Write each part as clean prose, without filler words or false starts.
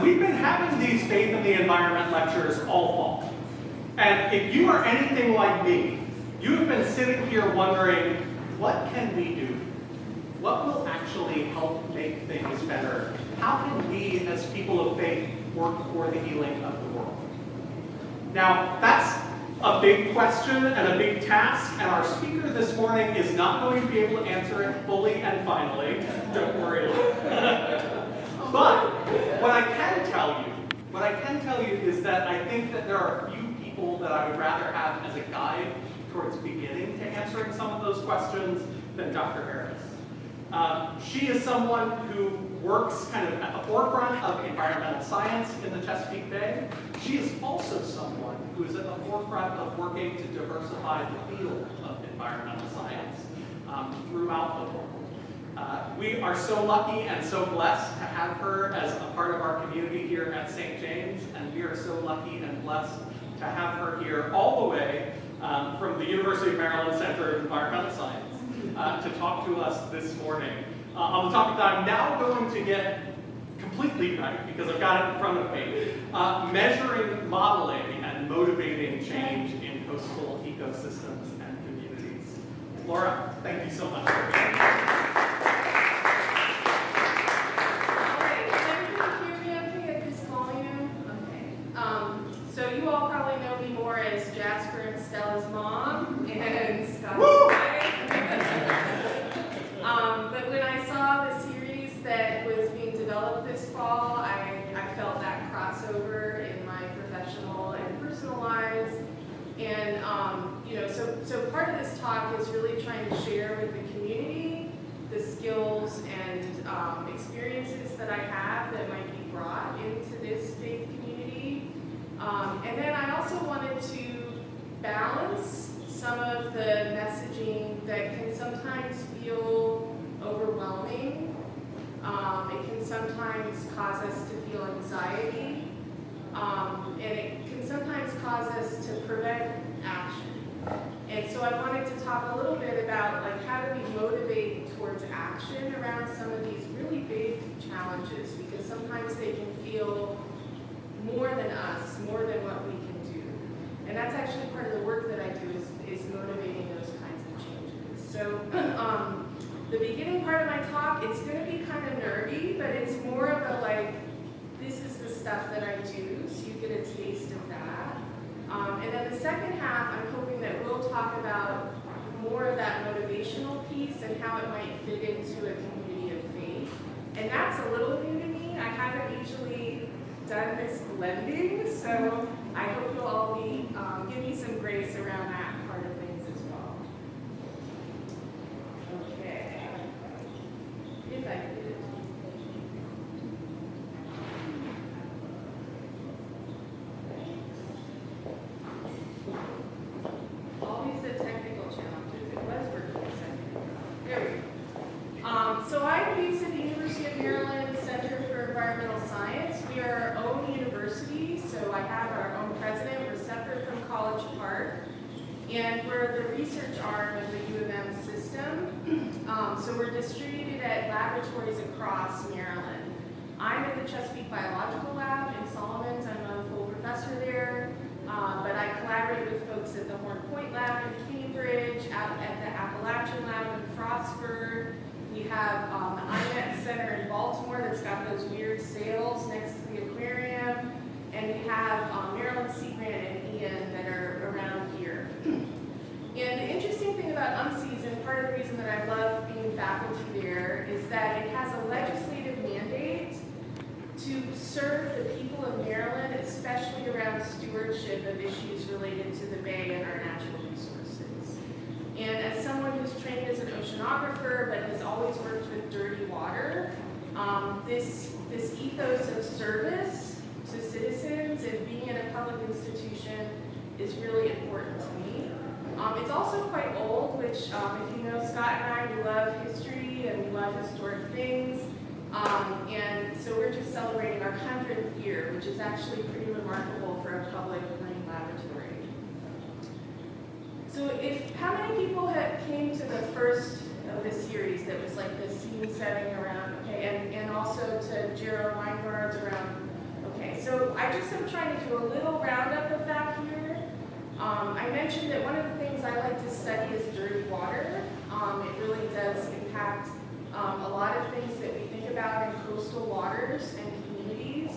we've been having these Faith in the Environment lectures all fall. And if you are anything like me, you have been sitting here wondering, what can we do? What will actually help make things better? How can we, as people of faith, work for the healing of the world? Now, that's a big question and a big task, and our speaker this morning is not going to be able to answer it fully and finally. Don't worry. But what I can tell you is that I think that there are a few people that I would rather have as a guide towards beginning to answering some of those questions than Dr. Harris. She is someone who works kind of at the forefront of environmental science in the Chesapeake Bay. She is also someone who is at the forefront of working to diversify the field of environmental science throughout the world. We are so lucky and so blessed to have her as a part of our community here at St. James, and we are so lucky and blessed to have her here all the way from the University of Maryland Center of Environmental Science to talk to us this morning on the topic that I'm now going to get completely right because I've got it in front of me, measuring, modeling, and motivating change in coastal ecosystems and communities. Laura, thank you so much for being here. So you all probably know me more as Jasper and Stella's mom and Scott's wife. But when I saw the series that was being developed this fall, I felt that crossover in my professional and personal lives. And so part of this talk is really trying to share with the community the skills and experiences that I have that might be brought into this faith community. And then I also wanted to balance some of the messaging that can sometimes feel overwhelming. It can sometimes cause us to feel anxiety. And it can sometimes cause us to prevent action. And so I wanted to talk a little bit about how do we motivate towards action around some of these really big challenges, because sometimes they can feel more than us, more than what we can do. And that's actually part of the work that I do is motivating those kinds of changes. So the beginning part of my talk, it's going to be kind of nerdy, but it's more of a this is the stuff that I do, so you get a taste of that. And then the second half, I'm hoping that we'll talk about more of that motivational piece and how it might fit into a community of faith. And that's a little new to me. I haven't usually done this blending, so I hope you'll all be give me some grace around that part of things as well. Okay, if I did it. Always the technical challenges. It was working a second ago. There we go. So I'm based at the University of Maryland Center for Environmental Science. We are our own university, so I have our own president. We're separate from College Park, and we're the research arm of the U of M system. So we're distributed at laboratories across Maryland. I'm at the Chesapeake Biological Lab in Solomons. I'm a full professor there, but I collaborate with folks at the Horn Point Lab in Cambridge, out at the Appalachian Lab in Frostburg. We have the IMET Center in Baltimore that's got those weird sails next to the aquarium. And we have Maryland Sea Grant and Ian that are around here. And the interesting thing about UMSEAS, part of the reason that I love being faculty there, is that it has a legislative mandate to serve the people of Maryland, especially around stewardship of issues related to the Bay and our natural resources. And as someone who's trained as an oceanographer but has always worked with dirty water, this ethos of service to citizens and being in a public institution is really important to me. It's also quite old, which if you know Scott and I, we love history and we love historic things. And so we're just celebrating our 100th year, which is actually pretty remarkable for a public marine laboratory. So how many people came to the first of the series that was like the scene setting around, okay, and also to Gerald Weingart's around I just am trying to do a little roundup of that here. I mentioned that one of the things I like to study is dirty water. It really does impact a lot of things that we think about in coastal waters and communities.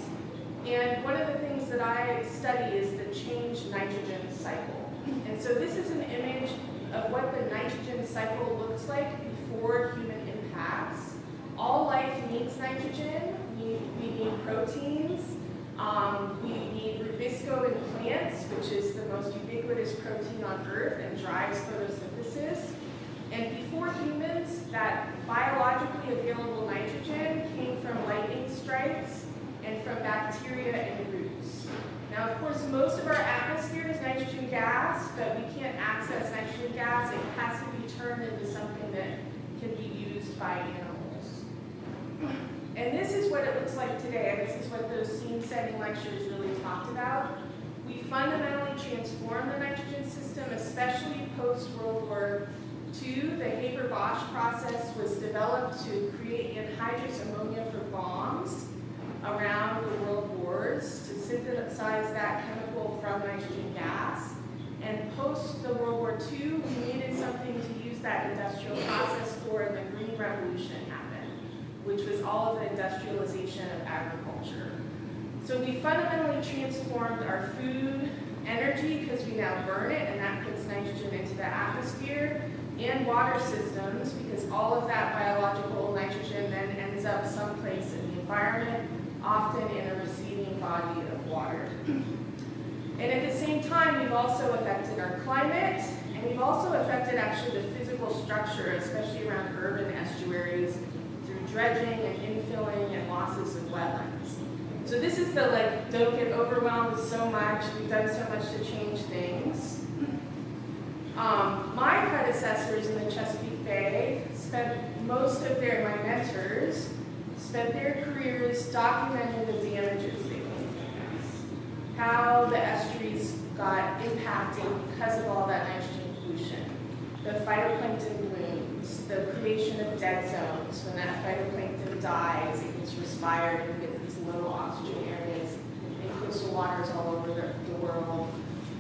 And one of the things that I study is the changed nitrogen cycle. And so this is an image of what the nitrogen cycle looks like before human impacts. All life needs nitrogen. We need proteins. We need rubisco in plants, which is the most ubiquitous protein on Earth and drives photosynthesis. And before humans, that biologically available nitrogen came from lightning strikes and from bacteria and roots. Now, of course, most of our atmosphere is nitrogen gas, but we can't access nitrogen gas. It has to be turned into something that can be used by animals. And this is what it looks like today. This is what those scene-setting lectures really talked about. We fundamentally transformed the nitrogen system, especially post-World War II. The Haber-Bosch process was developed to create anhydrous ammonia for bombs around the world wars, to synthesize that chemical from nitrogen gas. And post the World War II, we needed something to use that industrial process for, and the Green Revolution happened, which was all of the industrialization of agriculture. So we fundamentally transformed our food energy, because we now burn it, and that puts nitrogen into the atmosphere, and water systems, because all of that biological nitrogen then ends up someplace in the environment, often in a receding body of water. And at the same time, we've also affected our climate, and we've also affected actually the physical structure, especially around urban estuaries, through dredging and infilling and losses of wetlands. So this is the, like, don't get overwhelmed with so much, we've done so much to change things. My predecessors in the Chesapeake Bay spent most of my mentors, spent their careers documenting the damages they came from this. How the estuaries got impacted because of all that nitrogen pollution. The phytoplankton blooms, the creation of dead zones. When that phytoplankton dies, it gets respired and we get these low oxygen areas in coastal waters all over the world.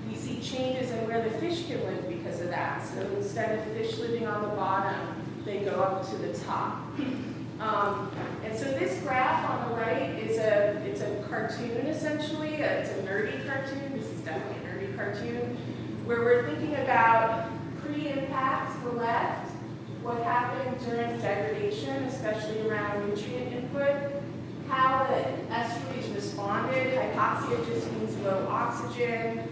We see changes in where the fish can live because of that. So instead of fish living on the bottom, they go up to the top. And so this graph on the right is it's a cartoon essentially. It's a nerdy cartoon. This is definitely a nerdy cartoon, where we're thinking about pre-impact to the left, what happened during degradation, especially around nutrient input, how the estuaries responded. Hypoxia just means low oxygen.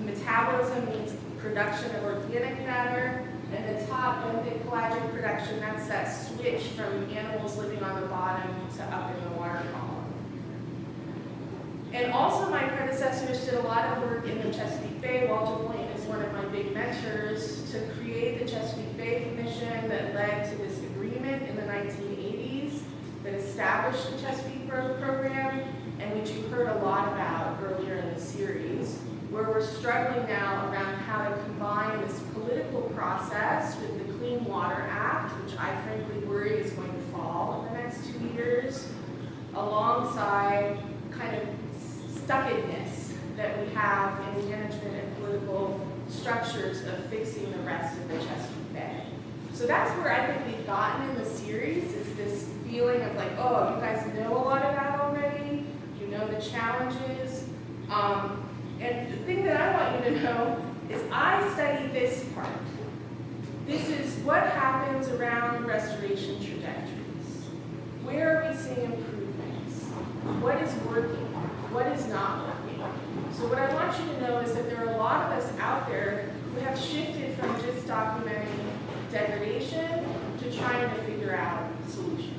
Metabolism means production of organic matter. And the top, benthic pelagic production, that's that switch from animals living on the bottom to up in the water column. And also my predecessors did a lot of work in the Chesapeake Bay. Walter Boynton is one of my big mentors to create the Chesapeake Bay Commission that led to this agreement in the 1980s that established the Chesapeake Growth Program, and which you heard a lot about earlier in the series, where we're struggling now around how to combine this political process with the Clean Water Act, which I frankly worry is going to fall in the next 2 years, alongside kind of stuckedness that we have in the management and political structures of fixing the rest of the Chesapeake Bay. So that's where I think we've gotten in the series, is this feeling of like, oh, you guys know a lot of that already, you know the challenges. And the thing that I want you to know is I study this part. This is what happens around restoration trajectories. Where are we seeing improvements? What is working? What is not working? So what I want you to know is that there are a lot of us out there who have shifted from just documenting degradation to trying to figure out solutions.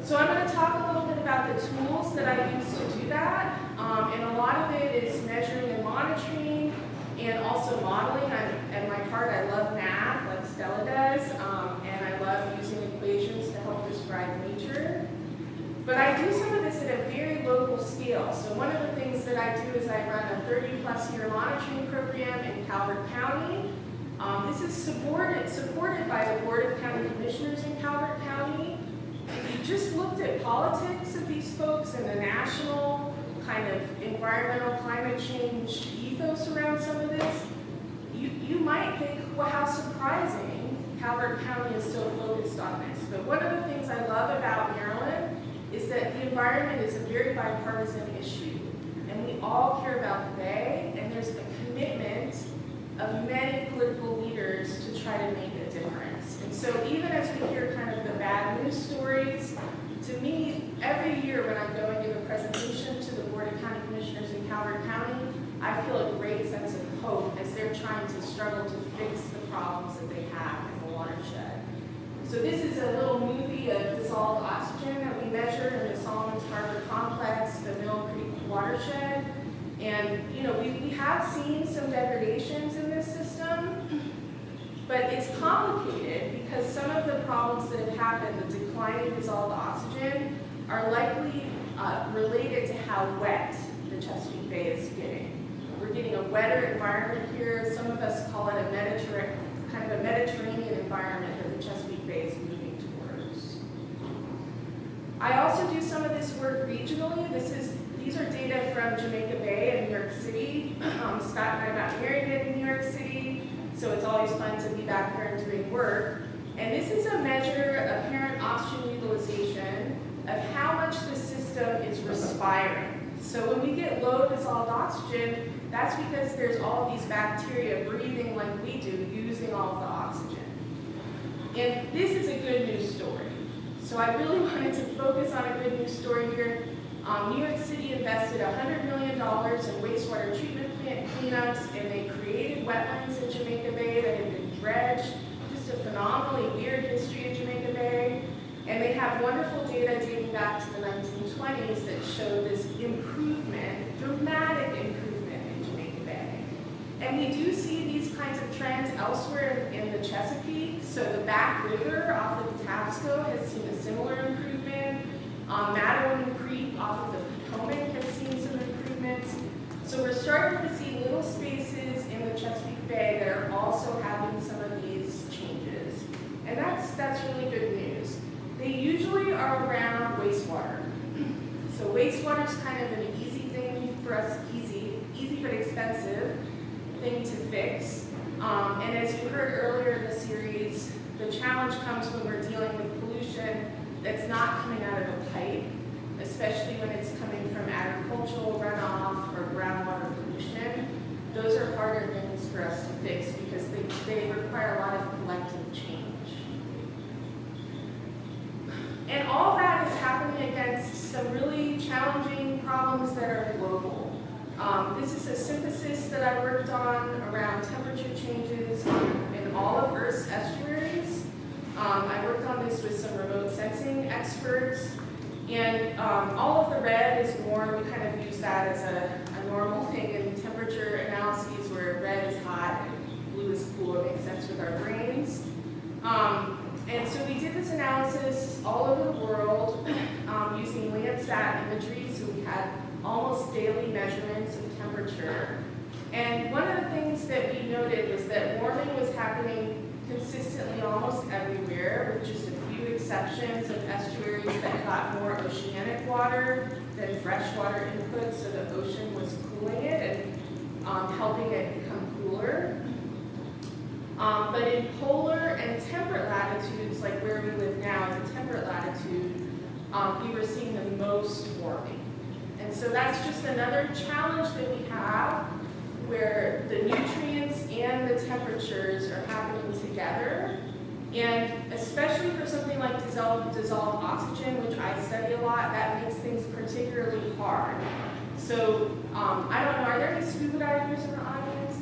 So I'm going to talk a little bit about the tools that I use to do that. And a lot of it is measuring and monitoring and also modeling. At my heart, I love math like Stella does, and I love using equations to help describe nature. But I do some of this at a very local scale. So one of the things that I do is I run a 30-plus year monitoring program in Calvert County. This is supported by the Board of County Commissioners in Calvert County. If you just looked at politics of these folks and the national kind of environmental climate change ethos around some of this, you might think, well, how surprising Calvert County is so focused on this. But one of the things I love about Maryland is that the environment is a very bipartisan issue. And we all care about the Bay, and there's a commitment of many political leaders to try to make a difference. And so even as we hear kind of the bad news stories, to me, every year when I'm going to give a presentation to the Board of County Commissioners in Calvert County, I feel a great sense of hope as they're trying to struggle to fix the problems that they have in the watershed. So this is a little movie of dissolved oxygen that we measured in the Solomon's Harbor Complex, the Mill Creek watershed. And we have seen some degradations in this system, but it's complicated because some of the problems that have happened, the declining dissolved oxygen, are likely related to how wet the Chesapeake Bay is getting. We're getting a wetter environment here. Some of us call it a Mediterranean environment that the Chesapeake Bay is moving towards. I also do some of this work regionally. These are data from Jamaica Bay and New York City. Scott and I got married in New York City, so it's always fun to be back there and doing work. And this is a measure of apparent oxygen utilization of how much the system is respiring. So when we get low dissolved oxygen, that's because there's all these bacteria breathing like we do, using all of the oxygen. And this is a good news story. So I really wanted to focus on a good news story here. New York City invested $100 million in wastewater treatment plant cleanups, and they created wetlands in Jamaica Bay that had been dredged. Just a phenomenally weird history of Jamaica Bay. And they have wonderful data dating back to the 1920s that show this improvement, dramatic improvement in Jamaica Bay. And we do see these kinds of trends elsewhere in the Chesapeake. So the Back River off of Patapsco has seen a similar improvement. Madeline Creek off of the Potomac has seen some improvements. So we're starting to see little spaces in the Chesapeake Bay that are also having some of these changes. And that's really good news. They usually are around wastewater. So wastewater is kind of an easy thing for us, easy but expensive thing to fix. And as you heard earlier in the series, the challenge comes when we're dealing with pollution that's not coming out of a pipe, especially when it's coming from agricultural runoff or groundwater pollution. Those are harder things for us to fix because they require a lot of collective change. And all that is happening against some really challenging problems that are global. This is a synthesis that I worked on around temperature changes in all of Earth's estuaries. I worked on this with some remote sensing experts. And all of the red is warm. We kind of use that as a normal thing in temperature analyses where red is hot and blue is cool. It makes sense with our brains. And so we did this analysis all over the world using Landsat imagery. So we had almost daily measurements of temperature. And one of the things that we noted was that warming was happening consistently almost everywhere, with just a few exceptions of estuaries that got more oceanic water than freshwater input, so the ocean was cooling it and helping it become cooler. But in polar and temperate latitudes, like where we live now, the temperate latitude, we were seeing the most warming. And so that's just another challenge that we have, where the nutrients and the temperatures are happening together. And especially for something like dissolved oxygen, which I study a lot, that makes things particularly hard. So I don't know, are there any scuba divers in the audience?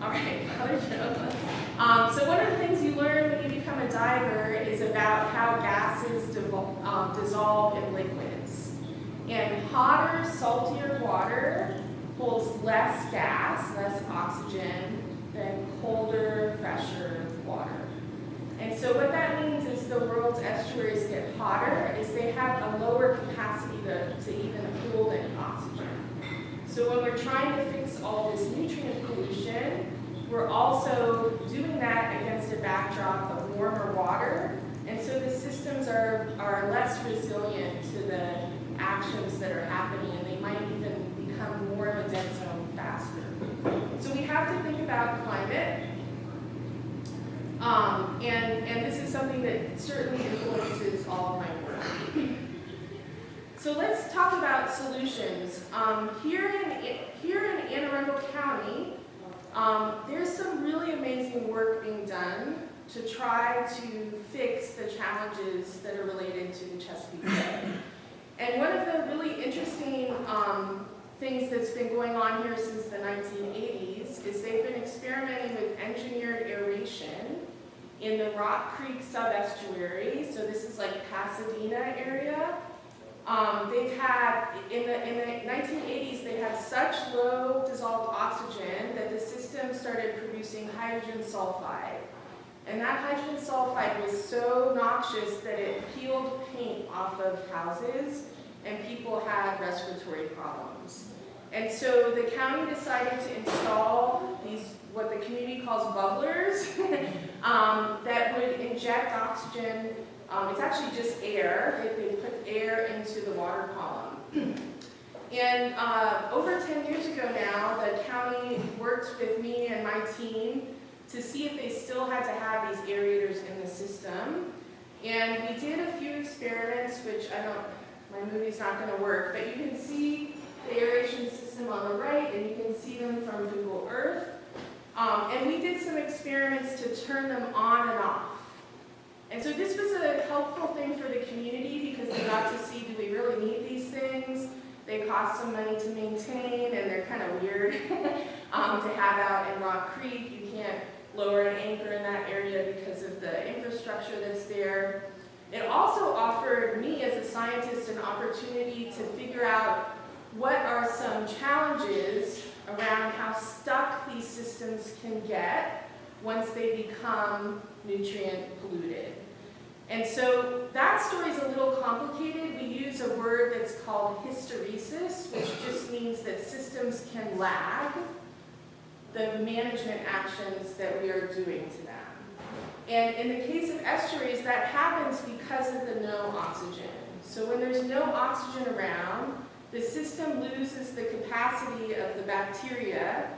All right, Father Joe. So one of the things you learn when you become a diver is about how gases dissolve in liquids. And hotter, saltier water holds less gas, less oxygen, than colder, fresher water. And so what that means is the world's estuaries get hotter, is they have a lower capacity to even hold any oxygen. So when we're trying to fix all this nutrient pollution, we're also doing that against a backdrop of warmer water And so the systems are less resilient to the actions that are happening, and they might even become more of a dead zone faster. So we have to think about climate. And this is something that certainly influences all of my work. So let's talk about solutions. Here in Anne Arundel County, there's some really amazing work being done to try to fix the challenges that are related to the Chesapeake Bay. And one of the really interesting things that's been going on here since the 1980s is they've been experimenting with engineered aeration in the Rock Creek subestuary. So this is like Pasadena area. They've had, in the 1980s, they had such low dissolved oxygen that the system started producing hydrogen sulfide. And that hydrogen sulfide was so noxious that it peeled paint off of houses, and people had respiratory problems. And so the county decided to install these, what the community calls bubblers, that would inject oxygen. It's actually just air. They put air into the water column. And over 10 years ago now, the county worked with me and my team to see if they still had to have these aerators in the system. And we did a few experiments, which my movie's not going to work, but you can see the aeration system on the right, and you can see them from Google Earth. And we did some experiments to turn them on and off. And so this was a helpful thing for the community because they got to see, do we really need these things? They cost some money to maintain, and they're kind of weird to have out in Rock Creek. You can't lower an anchor in that area because of the infrastructure that's there. It also offered me as a scientist an opportunity to figure out what are some challenges around how stuck these systems can get once they become nutrient polluted. And so that story is a little complicated. We use a word that's called hysteresis, which just means that systems can lag the management actions that we are doing to them. And in the case of estuaries, that happens because of the no oxygen. So when there's no oxygen around, the system loses the capacity of the bacteria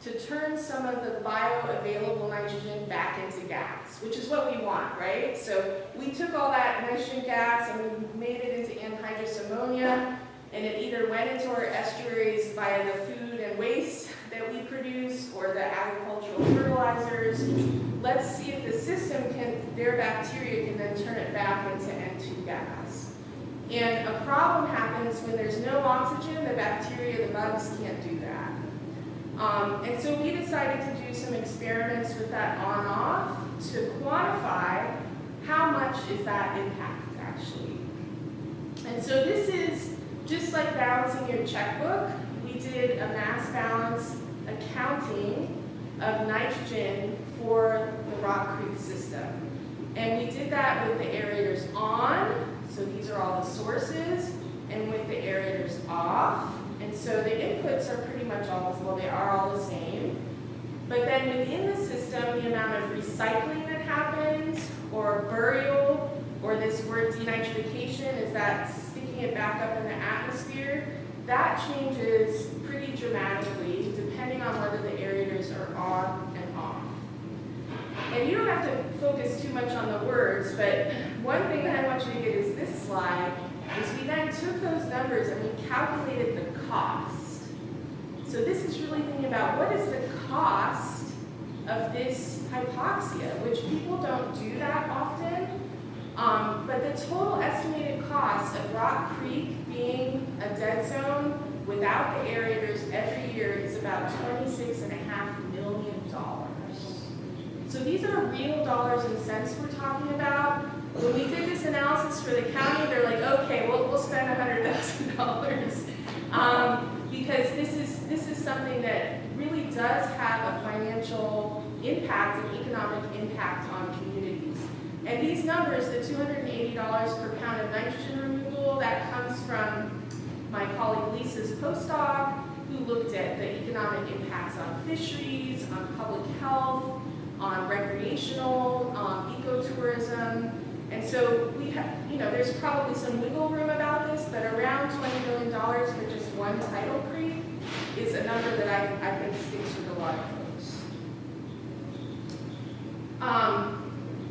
to turn some of the bioavailable nitrogen back into gas, which is what we want, right? So we took all that nitrogen gas and we made it into anhydrous ammonia, and it either went into our estuaries via the food and waste that we produce or the agricultural fertilizers. Let's see if the system their bacteria can then turn it back into N2 gas. And a problem happens when there's no oxygen, the bacteria, the bugs can't do that. And so we decided to do some experiments with that on-off to quantify how much is that impact actually. And so this is just like balancing your checkbook. We did a mass balance accounting of nitrogen for the Rock Creek system. And we did that with the aerators on, so these are all the sources, and with the aerators off. And so the inputs are pretty much well, they are all the same. But then within the system, the amount of recycling that happens, or burial, or this word denitrification, is that sticking it back up in the atmosphere, that changes pretty dramatically depending on whether the aerators are on and off. And you don't have to focus too much on the words, but one thing that I want you to get is this slide, is we then took those numbers and we calculated the cost. So this is really thinking about what is the cost of this hypoxia, which people don't do that often. But the total estimated cost of Rock Creek being a dead zone without the aerators every year is about $26.5 million. So these are real dollars and cents we're talking about. When we did this analysis for the county, they're like, okay, we'll spend $100,000 because this is something that really does have a financial impact and economic impact on communities. And these numbers, the $280 per pound of nitrogen removal, that comes from my colleague Lisa's postdoc, who looked at the economic impacts on fisheries, on public health, on recreational, ecotourism. And so we have, there's probably some wiggle room about this, but around $20 million for just one tidal creek is a number that I think sticks with a lot of folks.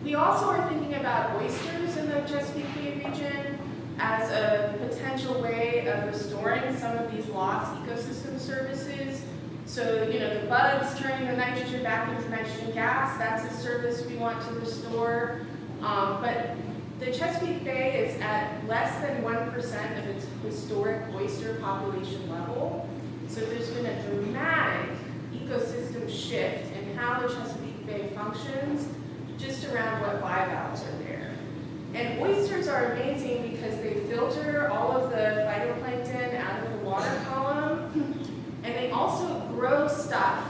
We also are thinking about oysters in the Chesapeake Bay region as a potential way of restoring some of these lost ecosystem services. So, the bugs turning the nitrogen back into nitrogen gas, that's a service we want to restore. But the Chesapeake Bay is at less than 1% of its historic oyster population level. So there's been a dramatic ecosystem shift in how the Chesapeake Bay functions just around what bivalves are there. And oysters are amazing because they filter all of the phytoplankton out of the water column, and they also grow stuff,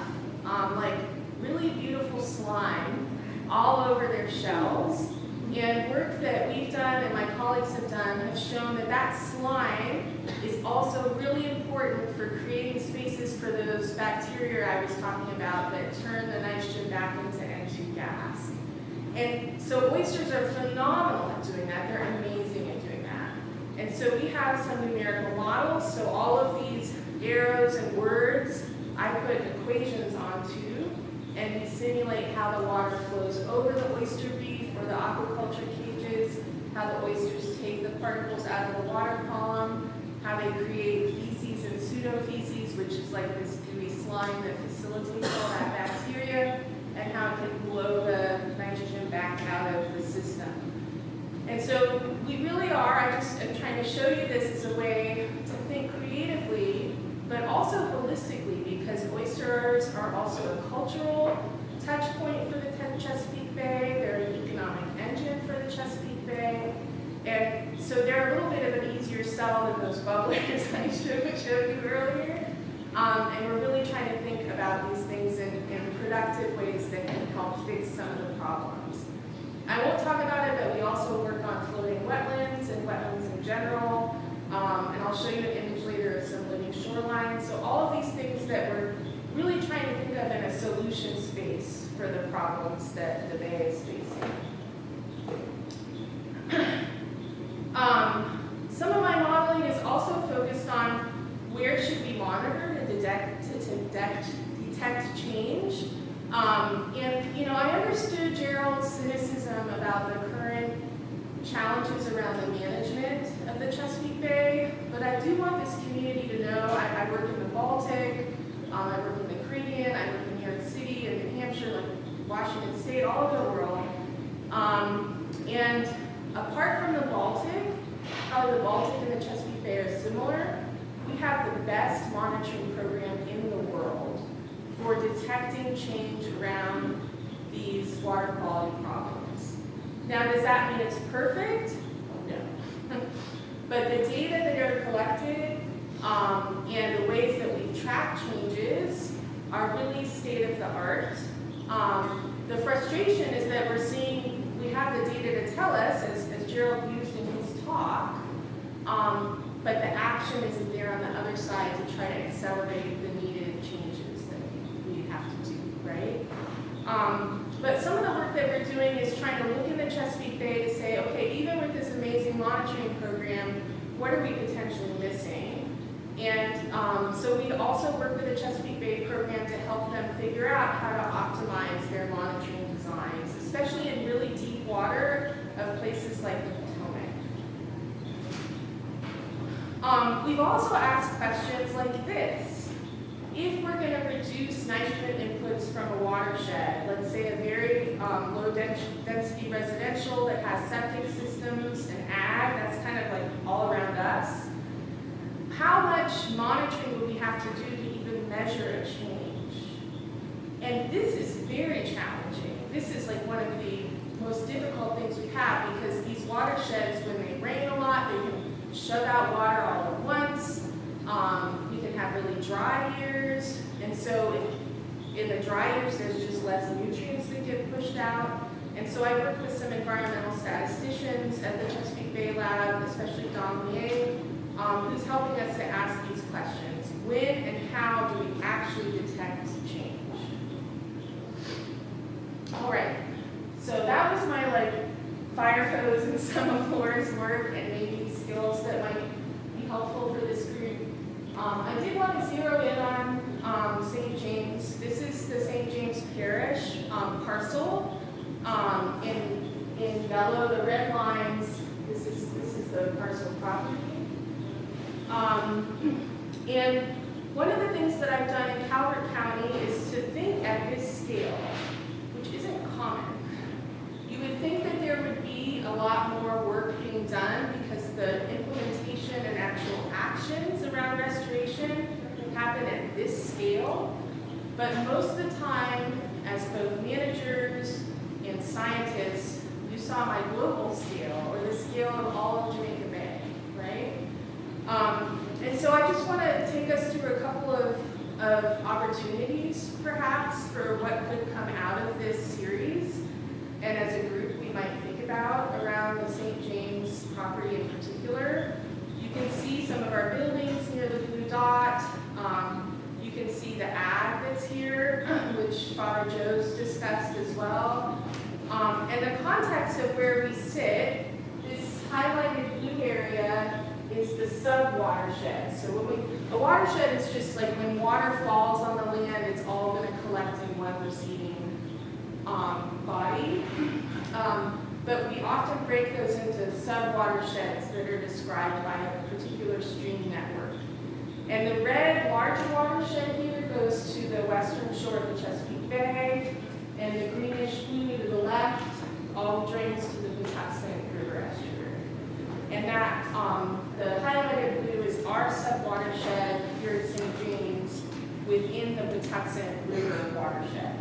like really beautiful slime, all over their shells. And work that we've done and my colleagues have done have shown that that slime is also really important for creating spaces for those bacteria I was talking about that turn the nitrogen back into N2 gas. And so oysters are phenomenal at doing that. They're amazing at doing that. And so we have some numerical models. So all of these arrows and words I put equations onto, and we simulate how the water flows over the oyster reef or the aquaculture cages, how the oysters take the particles out of the water column, how they create feces and pseudofeces, which is like this gooey slime that facilitates all that bacteria, and how it can blow the nitrogen back out of the system. And so we really are, I'm trying to show you this as a way to think creatively, but also holistically, because oysters are also a cultural touch point for the Chesapeake Bay. They're an economic engine for the Chesapeake Bay. And so they're a little bit of an easier sell than those bubblers I showed you earlier. And we're really trying to think about these things in productive ways that can help fix some of the problems. I won't talk about it, but we also work on floating wetlands and wetlands in general. And I'll show you an image later of some living shorelines. So all of these things that we're really trying to think of in a solution space for the problems that the Bay is facing. Some of my modeling is also focused on where should we monitor to detect change. And I understood Gerald's cynicism about the current challenges around the management of the Chesapeake Bay, but I do want this community to know I work in the Baltic, I work in the Caribbean, I work in New York City and New Hampshire, like Washington State, all over the world. And apart from the Baltic, probably the Baltic and the Chesapeake Bay are similar, we have the best monitoring program in the world for detecting change around these water quality problems. Now, does that mean it's perfect? No. But the data that are collected and the ways that we track changes are really state of the art. The frustration is that we're seeing, we have the data to tell us, as Gerald used in his talk, but the action isn't there on the other side to try to accelerate the needed changes that we have to do, right? But some of the work that we're doing is trying to look in the Chesapeake Bay to say, okay, even with this amazing monitoring program, what are we potentially missing? And so we also work with the Chesapeake Bay program to help them figure out how to optimize their monitoring designs, especially in really deep water of places like the Potomac. We've also asked questions like this. If we're going to reduce nitrogen inputs from a watershed, let's say a very low density residential that has septic systems and ag, that's kind of like all around us, how much monitoring would we have to do to even measure a change? And this is very challenging. This is like one of the most difficult things we have because these watersheds, when they rain a lot, they can shut out water all at once. We can have really dry years, and so in the dry years, there's just less nutrients that get pushed out. And so I work with some environmental statisticians at the Chesapeake Bay Lab, especially Dong Liang, who's helping us to ask these questions. When and how do we actually detect change? All right, so that was my fire hose short and maybe skills that might be helpful for this group. I did want to zero in on St. James. This is the St. James Parish parcel. In yellow, the red lines, this is the parcel property. And one of the things that I've done in Calvert County is to think at this scale, which isn't common. You would think that there would be a lot more work being done because the implementation and actual actions around restoration happen at this scale. But most of the time, as both managers and scientists, you saw my global scale, or the scale of all of Jamaica Bay, right? And so I just want to take us through a couple of opportunities, perhaps, for what could come out of this series. And as a group, we might think about around the St. James property in particular. You can see some of our buildings near the blue dot. You can see the ag that's here, which Father Joe's discussed as well. And the context of where we sit, this highlighted blue area is the sub-watershed. So a watershed is just like when water falls on the land, it's all going to collect in one receiving body. But we often break those into sub-watersheds that are described by a particular stream network. And the red large watershed here goes to the western shore of the Chesapeake Bay, and the greenish blue to the left all drains to the Patuxent River estuary. And that, the highlighted blue is our sub-watershed here at St. James within the Patuxent River watershed.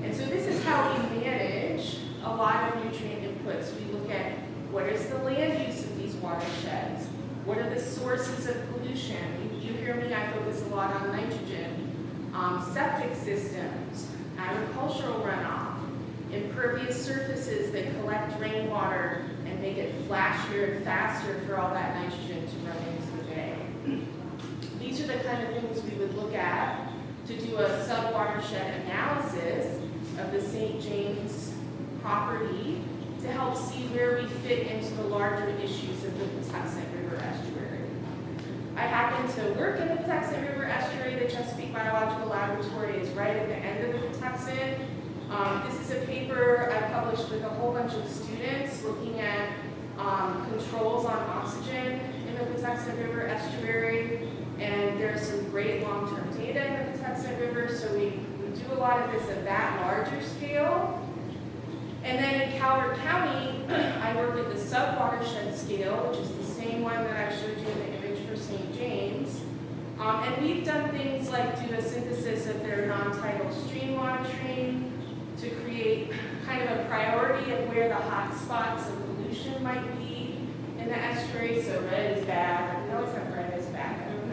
And so this is how we manage a lot of nutrient inputs. We look at what is the land use of these watersheds? What are the sources of pollution? You hear me, I focus a lot on nitrogen. Septic systems, agricultural runoff, impervious surfaces that collect rainwater and make it flashier and faster for all that nitrogen to run into the bay. These are the kind of things we would look at to do a sub-watershed analysis of the St. James property to help see where we fit into the larger issues of the Patuxent River estuary. I happen to work in the Patuxent River estuary. The Chesapeake Biological Laboratory is right at the end of the Patuxent. This is a paper I published with a whole bunch of students looking at controls on oxygen in the Patuxent River estuary. And there's some great long-term data in the Patuxent River, so we do a lot of this at that larger scale. And then in Calvert County, I work at the sub-watershed scale, which is the same one that I showed you in the image for St. James. And we've done things like do a synthesis of their non-tidal stream monitoring to create kind of a priority of where the hot spots of pollution might be in the estuary. So red is bad. We always have red is bad. I don't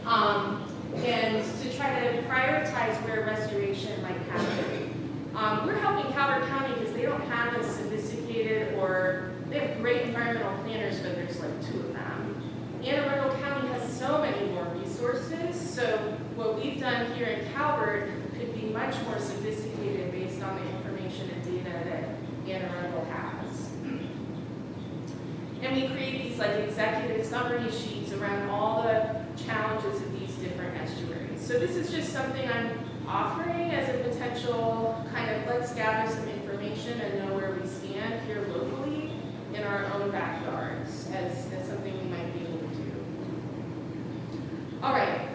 know. And to try to prioritize where restoration might happen. We're helping Calvert County because they don't have as sophisticated, or they have great environmental planners, but there's like 2 of them. Anne Arundel County has so many more resources, so what we've done here in Calvert could be much more sophisticated based on the information and data that Anne Arundel has. And we create these like executive summary sheets around all the challenges of these different estuaries. So this is just something I'm offering as a potential kind of let's gather some information and know where we stand here locally in our own backyards as something we might be able to do. All right,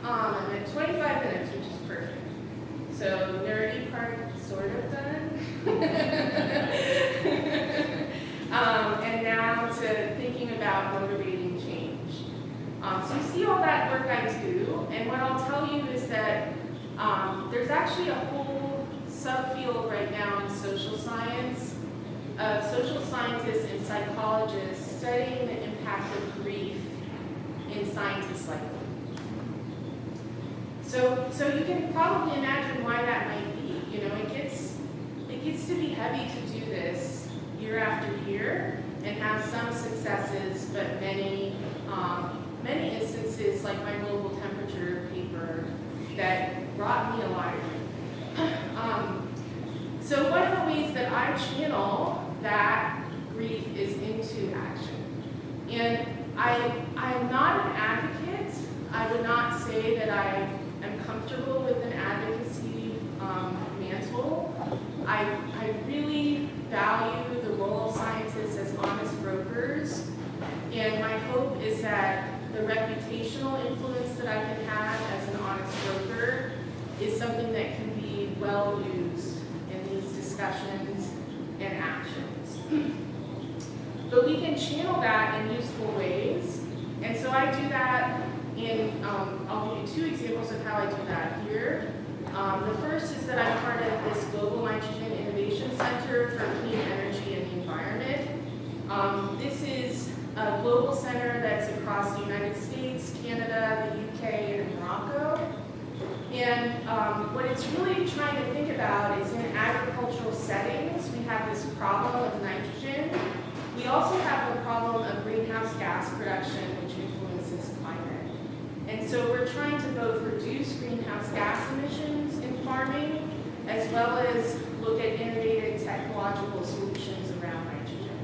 I'm at 25 minutes, which is perfect. So nerdy part sort of done. And now to thinking about motivating change. So you see all that work I do, and what I'll tell you is that there's actually a whole subfield right now in social science of social scientists and psychologists studying the impact of grief in scientists like me. So you can probably imagine why that might be. You know, it gets to be heavy to do this year after year and have some successes, but many instances, like my global temperature paper, that brought me a lot of grief. So one of the ways that I channel that grief is into into action. And I'm not an advocate. I would not say that I am comfortable with an advocacy mantle. I really value the role of scientists as honest brokers, and my hope is that the reputational influence that I can have as an honest broker is something that can be well used in these discussions and actions. But we can channel that in useful ways, and so I do that in, I'll give you 2 examples of how I do that here. The first is that I'm part of this Global Nitrogen Innovation Center for Clean Energy and the Environment. This is a global center that's across the United States, Canada, the UK, and Morocco. And what it's really trying to think about is in agricultural settings, we have this problem of nitrogen. We also have the problem of greenhouse gas production, which influences climate. And so we're trying to both reduce greenhouse gas emissions in farming, as well as look at innovative technological solutions around nitrogen.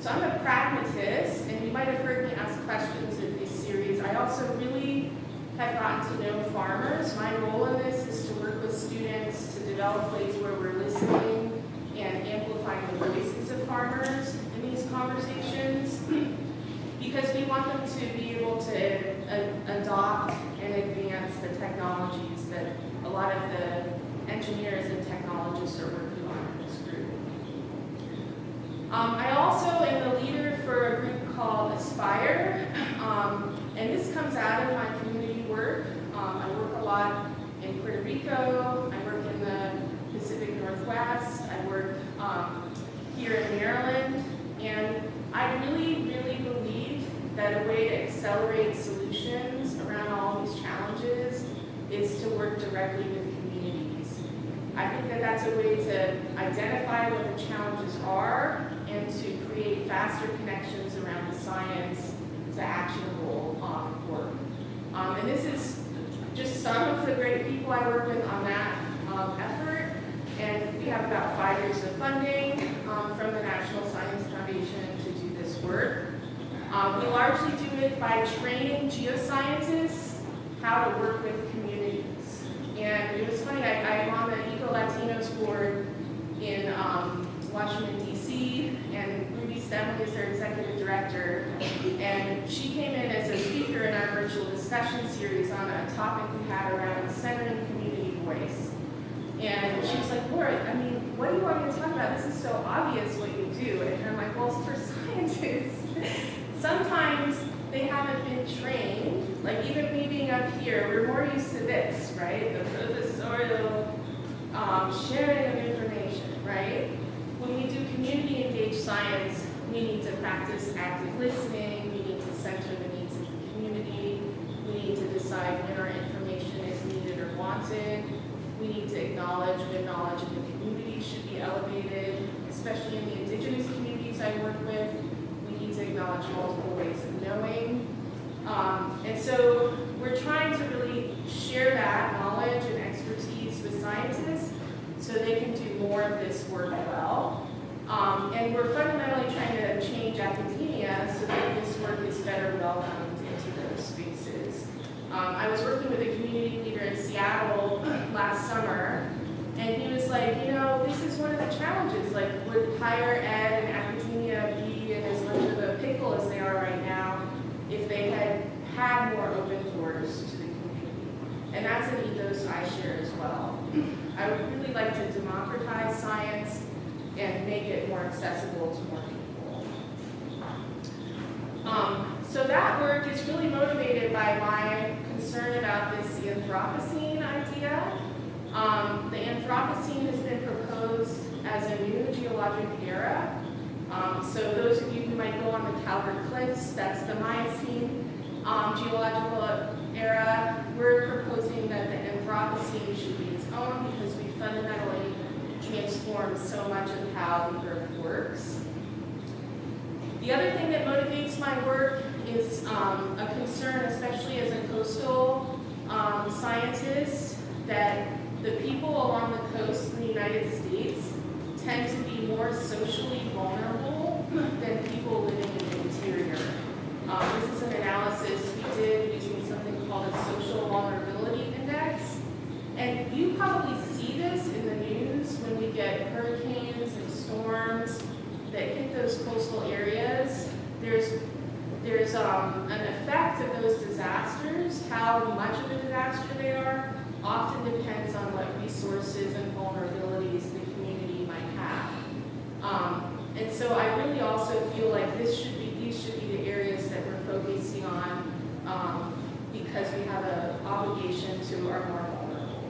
So I'm a pragmatist, and you might have heard me ask questions in this series. I also really have gotten to know farmers. My role in this is to work with students to develop ways where we're listening and amplifying the voices of farmers in these conversations, because we want them to be able to adopt and advance the technologies that a lot of the engineers and technologists are working on in this group. I also am the leader for a group called Aspire, and this comes out of my community work. I work a lot in Puerto Rico, I work in the Pacific Northwest, I work here in Maryland, and I really, really believe that a way to accelerate solutions around all these challenges is to work directly with communities. I think that that's a way to identify what the challenges are and to create faster connections around the science to actionable work. And this is just some of the great people I work with on that effort. And we have about 5 years of funding from the National Science Foundation to do this work. We largely do it by training geoscientists how to work with communities. And it was funny, I'm on the Eco Latinos board in Washington, D.C., and Ruby Stemley is their executive director. And she came in as a speaker in our virtual discussion series on a topic we had around centering community voice. And she was like, Laura, I mean, what do you want me to talk about? This is so obvious what you do. And I'm like, well, for scientists, sometimes they haven't been trained. Like even me being up here, we're more used to this, right? The professorial sharing of information, right? When we do community engaged science, we need to practice active listening, we need to center the needs of the community, we need to decide when our information is needed or wanted, we need to acknowledge when knowledge of the community should be elevated, especially in the indigenous communities I work with. We need to acknowledge multiple ways of knowing. And so we're trying to really share that knowledge and expertise with scientists so they can do more of this work well. And we're fundamentally trying to change academia so that this work is better welcomed into those spaces. I was working with a community leader in Seattle last summer, and he was like, you know, this is one of the challenges. Like, would higher ed and academia be in as much of a pickle as they are right now if they had had more open doors to the community? And that's an ethos I share as well. I would really like to democratize science and make it more accessible to more people. So that work is really motivated by my concern about this Anthropocene idea. The Anthropocene has been proposed as a new geologic era. So those of you who might go on the Calvert Cliffs, that's the Miocene geological era. We're proposing that the Anthropocene should be its own because we fundamentally transformed so much of how the Earth works. The other thing that motivates my work is a concern, especially as a coastal scientist, that the people along the coast in the United States tend to be more socially vulnerable than people living in the interior. This is an analysis we did using something called a social vulnerability index. And you probably see this in the news when we get hurricanes and storms that hit those coastal areas. There's an effect of those disasters. How much of a disaster they are often depends on what resources and vulnerabilities the community might have. And so I really also feel like these should be the areas that we're focusing on because we have an obligation to our more vulnerable.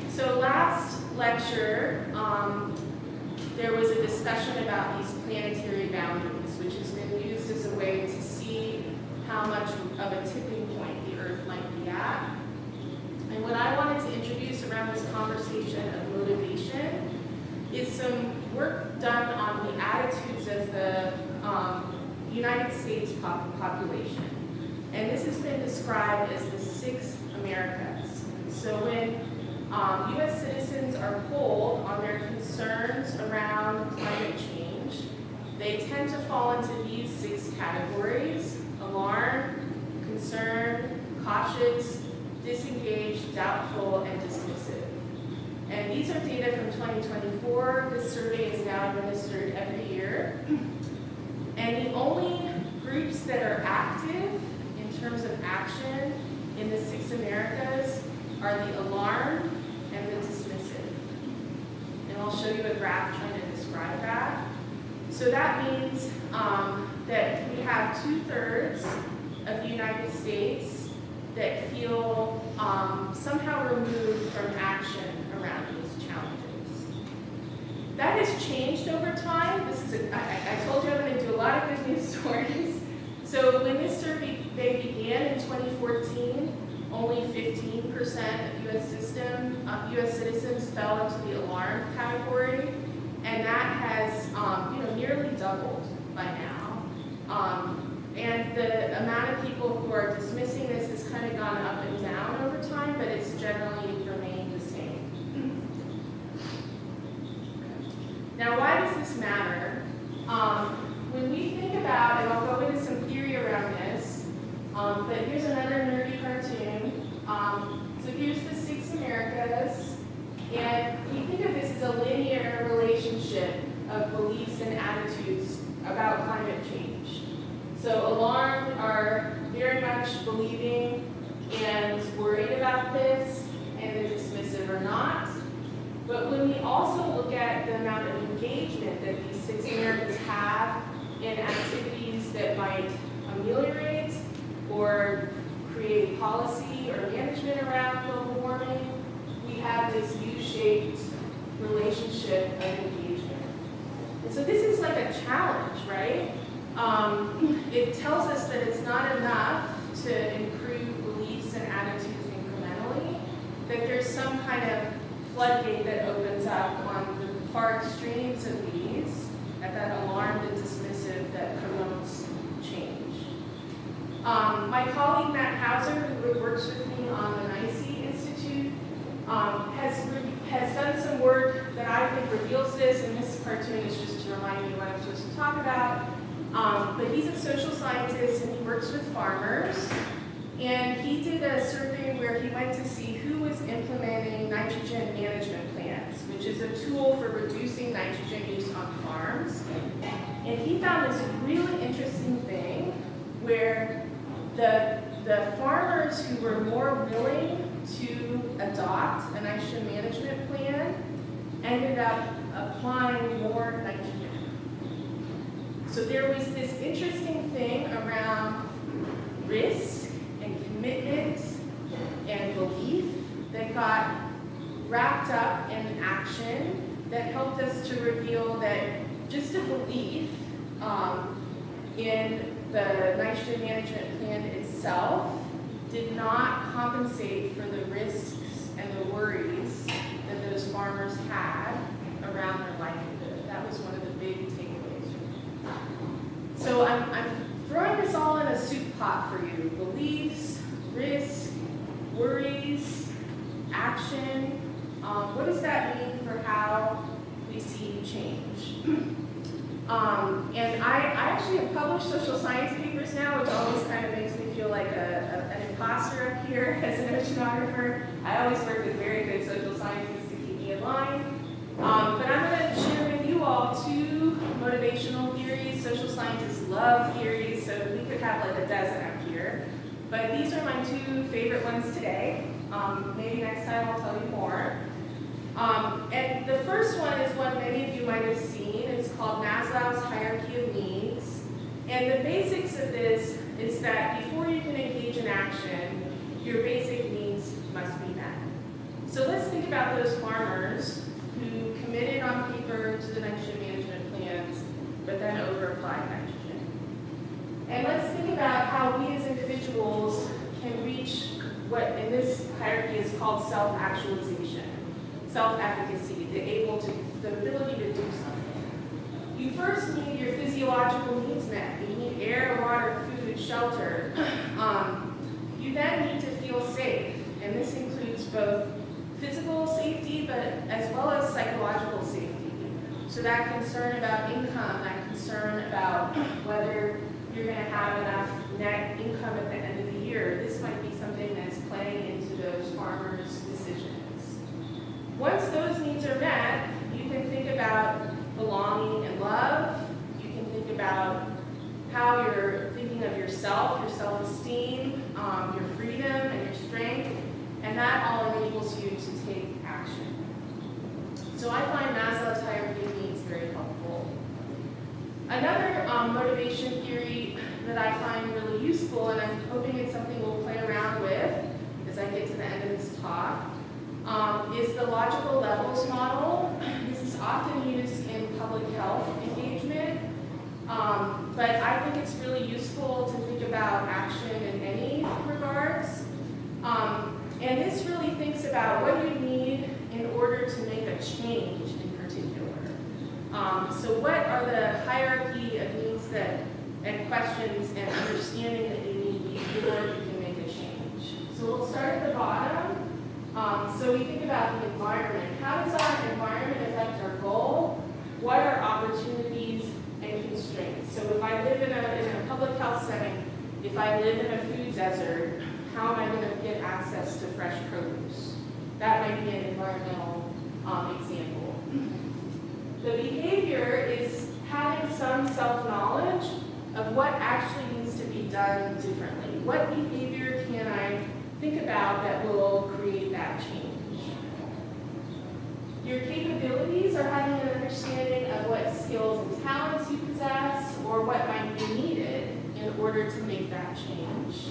So last lecture, there was a discussion about these planetary boundaries, which has been used as a way to see how much of a tipping point the Earth might be at. And what I wanted to introduce around this conversation of motivation is some work done on the attitudes of the United States population. And this has been described as the 6 Americas. So when U.S. citizens are polled on their concerns around climate change, they tend to fall into these 6 categories: alarmed, concerned, cautious, disengaged, doubtful, and dismissive. And these are data from 2024. This survey is now administered every year. And the only groups that are active in terms of action in the 6 Americas are the alarmed and the dismissive. And I'll show you a graph trying to describe that. So that means that we have 2/3 of the United States that feel somehow removed from action around these challenges. That has changed over time. I told you I'm going to do a lot of good news stories. So when this survey began in 2014, only 15% of U.S. citizens fell into the alarmed category, and that has nearly doubled by now. And the amount of people who are dismissing this has kind of gone up and down over time, but it's generally remained the same. Now, why does this matter? When we think about, and I'll go into some theory around this, but here's another nerdy cartoon. So here's the 6 Americas, and we think of this as a linear relationship of beliefs and attitudes about climate change. So alarmed are very much believing and worried about this, and the dismissive are not. But when we also look at the amount of engagement that these 6 Americans have in activities that might ameliorate or create policy or management around global warming, we have this U-shaped relationship of engagement. And so this is like a challenge, right? It tells us that it's not enough to improve beliefs and attitudes incrementally, that there's some kind of floodgate that opens up on the far extremes of these, at that alarmed and dismissive that promotes change. My colleague Matt Hauser, who works with me on the NICE Institute, has done some work that I think reveals this, and this cartoon is just to remind me what I'm supposed to talk about. But he's a social scientist and he works with farmers. And he did a survey where he went to see who was implementing nitrogen management plans, which is a tool for reducing nitrogen use on farms. And he found this really interesting thing where the farmers who were more willing to adopt a nitrogen management plan ended up applying more nitrogen. So there was this interesting thing around risk and commitment and belief that got wrapped up in action that helped us to reveal that just a belief in the nitrogen management plan itself did not compensate for the risks and the worries that those farmers had around their livelihood. That was one of the big takeaways from it. So I'm throwing this all in a soup pot for you. Beliefs, risk, worries, action. What does that mean for how we see change. And I actually have published social science papers now, which always kind of makes me feel like an imposter up here as an oceanographer. I always work with very good social scientists to keep me in line. But I'm going to share with you all two motivational theories. Social scientists love theories, so we could have like a dozen up here. But these are my two favorite ones today. Maybe next time I'll tell you more. And the first one is one many of you might have seen. It's called Maslow's hierarchy of needs. And the basics of this is that before you can engage in action, your basic needs must be met. So let's think about those farmers who committed on paper to the nitrogen management plans, but then over-applied nitrogen. And let's think about how we as individuals can reach what in this hierarchy is called self-actualization, self-efficacy, the ability to do something. You first need your physiological needs met. You need air, water, food, shelter. You then need to feel safe, and this includes both physical safety, but as well as psychological safety. So that concern about income, that concern about whether you're going to have enough net income at the end of the year, this might be something that's playing into those farmers' decisions. Once those needs are met, you can think about belonging and love. You can think about how you're thinking of yourself, your self-esteem, your freedom and your strength, and that all enables you to take action. So I find Maslow's hierarchy of needs very helpful. Another motivation theory that I find really useful, and I'm hoping it's something we'll play around with as I get to the end of this talk, is the logical levels model. This is often used in public health engagement, but I think it's really useful to think about action in any regards. And this really thinks about what you need in order to make a change in particular. So what are the hierarchy of needs and questions and understanding that you need before you can make a change? So we'll start at the bottom. So we think about the environment. How does our environment affect our goal? What are opportunities and constraints? So if I live in a public health setting, if I live in a food desert, how am I going to get access to fresh produce? That might be an environmental example. The behavior is having some self-knowledge of what actually needs to be done differently. What behavior can I think about that will create that change? Your capabilities are having an understanding of what skills and talents you possess or what might be needed in order to make that change.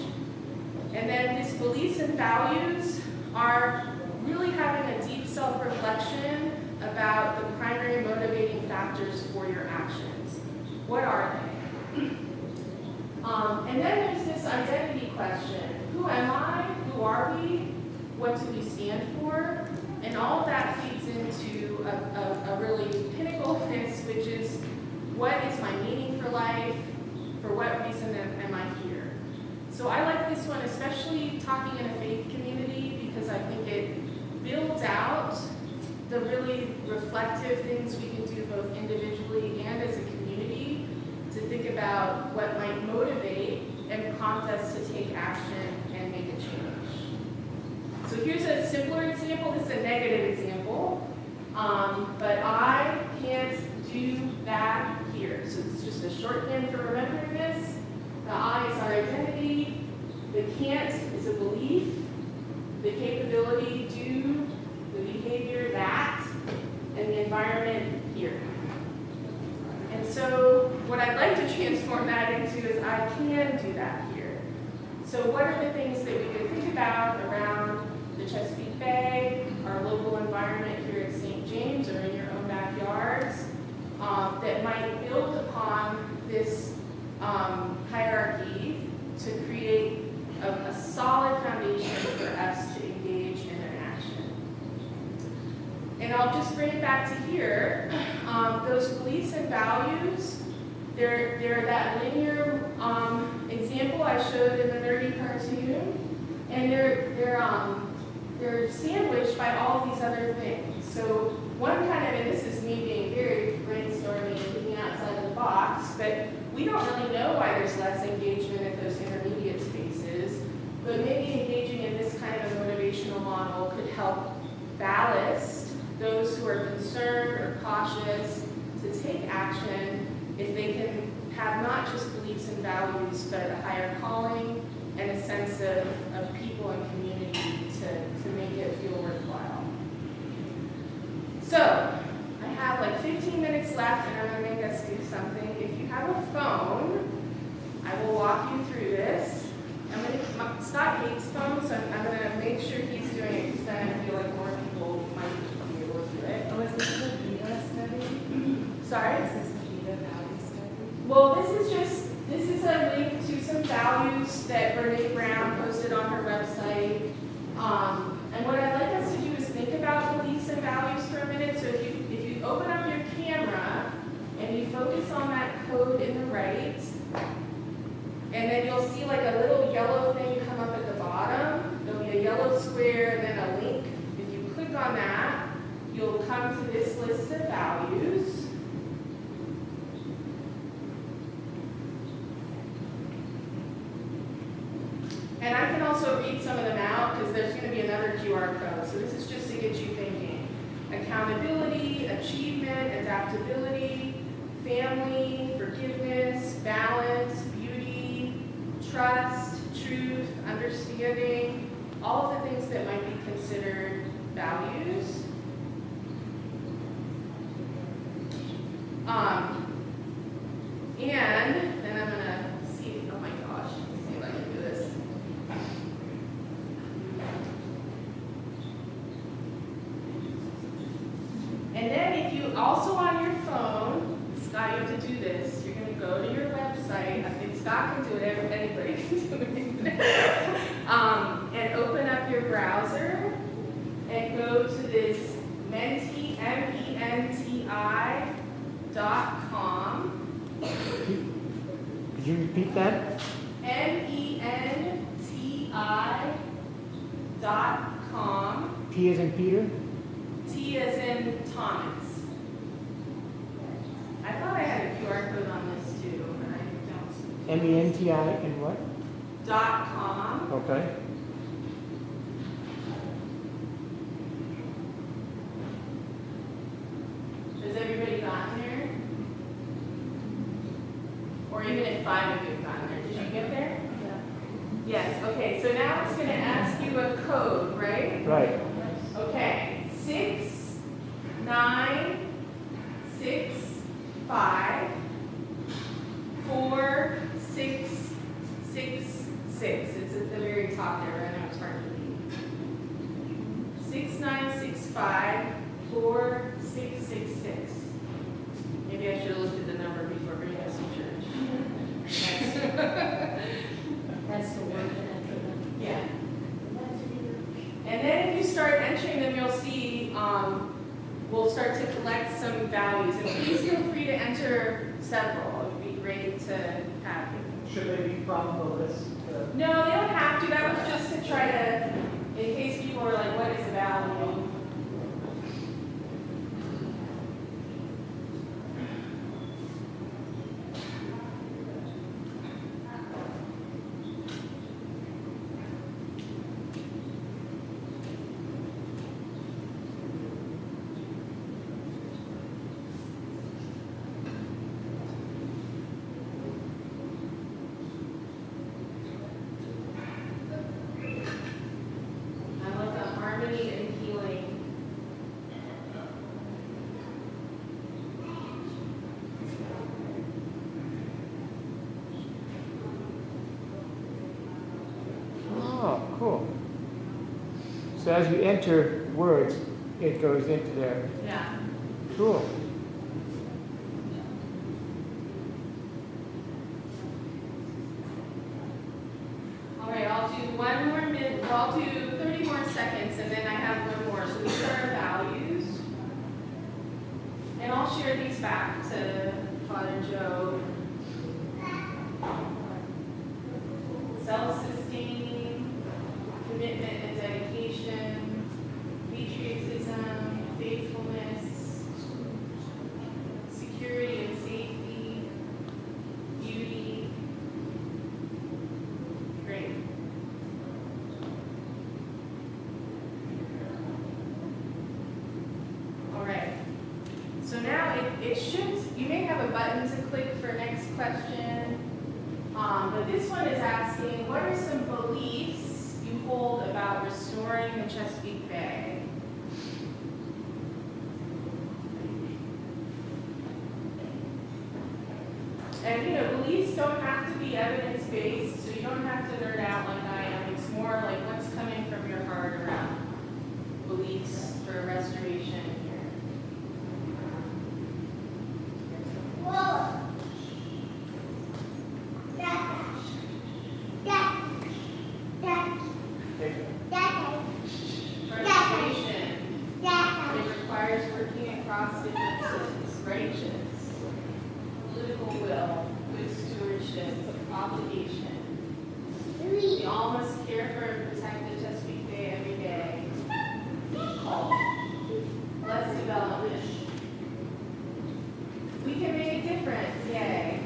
And then these beliefs and values are really having a deep self-reflection about the primary motivating factors for your actions. What are they? And then there's this identity question. Who am I? Who are we? What do we stand for? And all of that feeds into a really pinnacle of this, which is what is my meaning for life? For what reason am I here? So I like this one, especially talking in a faith community, because I think it builds out the really reflective things we can do both individually and as a community to think about what might motivate and prompt us to take action and make a change. So here's a simpler example. This is a negative example, but I can't do that here. So this is just a shorthand for remembering this. The I is our identity. The can't is a belief. The capability, do. The behavior, that. And the environment, here. And so what I'd like to transform that into is I can do that here. So what are the things that we could think about around the Chesapeake Bay, our local environment here at St. James or in your own backyards that might build upon this hierarchy to create a solid foundation for us to engage in an action. And I'll just bring it back to here. Those beliefs and values, they're that linear example I showed in the nerdy cartoon, and they're sandwiched by all these other things. So one kind of, and this is me being very brainstorming and thinking outside of the box, but we don't really know why there's less engagement at those intermediate spaces, but maybe engaging in this kind of a motivational model could help ballast those who are concerned or cautious to take action if they can have not just beliefs and values, but a higher calling and a sense of people and community to make it feel worthwhile. So, I have like 15 minutes left and I'm going to make us do something. If you have a phone, I will walk you through this. Scott hates phones, so I'm going to make sure he's doing it because then I feel like more people might be able to do it. Oh, is this the VITA study? Sorry? Is this the VITA value study? Well, this is a link to some values that Brene Brown posted on her website. And what I'd like us to do is think about beliefs and values for a minute. So if you open up your camera and you focus on that code in the right, and then you'll see like a little yellow thing come up at the bottom. There'll be a yellow square and then a link. If you click on that, you'll come to this list of values. And I can also read some of them out because there's going to be another QR code. So this is just to get you thinking. Accountability, achievement, adaptability, family, forgiveness, balance, beauty, trust, truth, understanding, all of the things that might be considered values. And then I'm going to see, oh my gosh, let's see if I can do this. And then if you also on your phone, Scott, you have to do this. You're going to go to your website. I think Scott can do it, anybody can do it. And open up your browser and go to this Menti, MENTI.com. Could you repeat that? MENTI.com. P as in Peter? T as in Thomas. I thought I had a QR code on this too, but I don't. MENTI and what? .com. Okay. Has everybody gotten there? Or even if 5 of you have gotten there. Did you get there? Yeah. Yes, okay, so now it's going to ask you a code, right? Right. Okay, 6, 9, 6, 5, 4, 6, 6, 6. It's at the very top there, I know it's hard to read. 6, 9, 6, 5, 4, 6, 6, 6. Maybe I should have looked at the number before bringing us to church. That's the word that I put in. Yeah. And then if you start entering them, you'll see we'll start to collect some values. And please feel free to enter several. It would be great to have you. Should they be from the list? No, they don't have to. That was just to try to, in case people are like, what is a value? I like the harmony and healing. Oh, cool. So as you enter words, it goes into there. Yeah. Cool. All right, I'll do one more minute. Well, I'll do 30 more seconds, and then I have one more. So these are our values. And I'll share these back to Father Joe. Self-sustaining, commitment and dedication, patriotism, faithfulness, But this one is asking, what are some beliefs you hold about restoring the Chesapeake Bay? And beliefs don't have to be evidence-based, so you don't have to nerd out like I am. It's more like what's coming from your heart around beliefs for restoration here. Restoration. It requires working across differences, righteous, political will, good stewardship, obligation. We all must care for and protect the Chesapeake Bay every day. Call. Less development. We can make a difference, yay.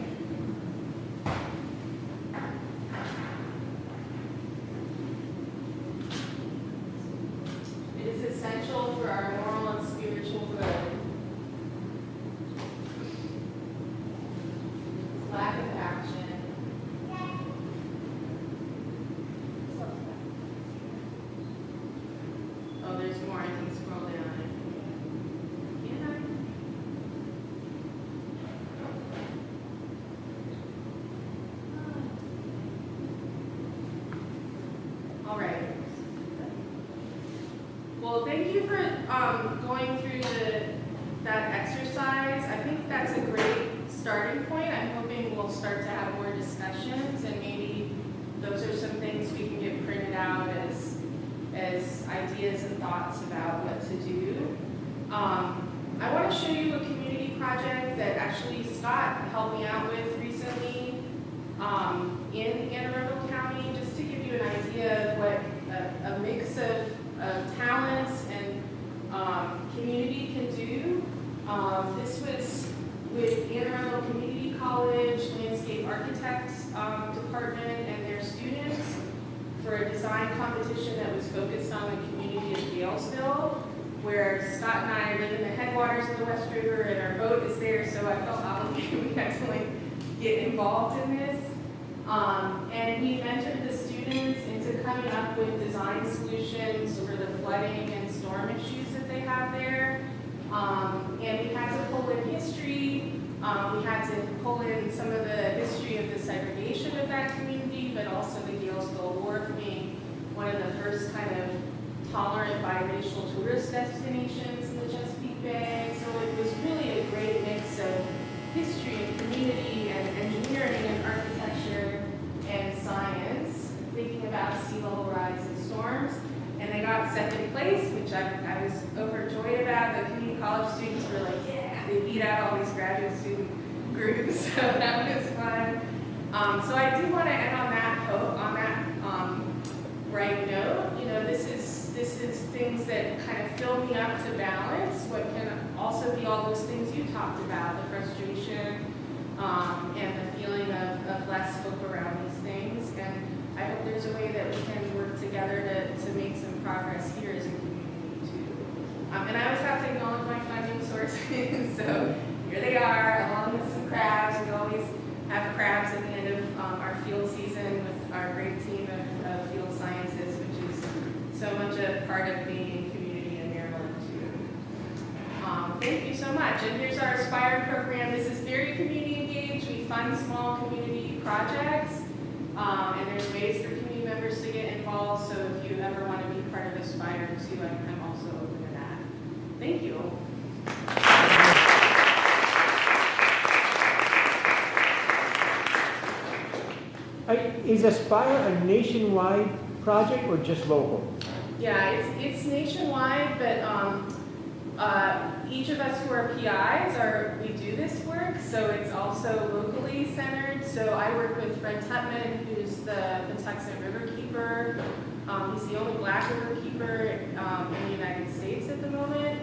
It is essential for our moral and spiritual good. Lack of action. Oh, there's more. I can scroll down. Can I? All right. Well, thank you for going through that exercise. I think that's a great starting point. I'm hoping we'll start to have more discussions, and maybe those are some things we can get printed out as ideas and thoughts about what to do. I want to show you a community project that actually Scott helped me out with recently in Anne Arundel County, just to give you an idea of what a mix of talents and community can do. This was with Anne Arundel Community College Landscape Architects Department and their students for a design competition that was focused on the community of Galesville, where Scott and I live in the headwaters of the West River and our boat is there, so I felt obligated we had to get involved in this. And we mentored the students into coming up with design solutions for the flooding and storm issues that they have there. And we had to pull in history. We had to pull in some of the history of the segregation of that community, but also the Galesville Wharf being one of the first kind of tolerant biracial tourist destinations in the Chesapeake Bay. So it was really a great mix of history and community and engineering and architecture and science, thinking about sea level rise and storms. And they got second place, which I was overjoyed about. The community college students were like, yeah, they beat out all these graduate student groups, so that was fun. So I do want to end on that hope, on that bright note. This is things that kind of fill me up to balance what can also be all those things you talked about, the frustration and the feeling of less hope around these things. And I hope there's a way that we can work together to make some progress here as a community too. And I always have to acknowledge my funding sources, so here they are, along with some crabs. We always have crabs at the end of our field season with our great team of field scientists, which is so much a part of being in community in Maryland too. Thank you so much. And here's our Aspire program. This is very community engaged. We fund small community projects. And there's ways for community members to get involved, so if you ever want to be part of Aspire too, I'm also open to that. Thank you. Is Aspire a nationwide project or just local? Yeah, it's nationwide, but each of us who are PIs we do this work, so it's also locally centered. So I work with Fred Tutman, who's the Patuxent River Keeper. He's the only black river keeper in the United States at the moment.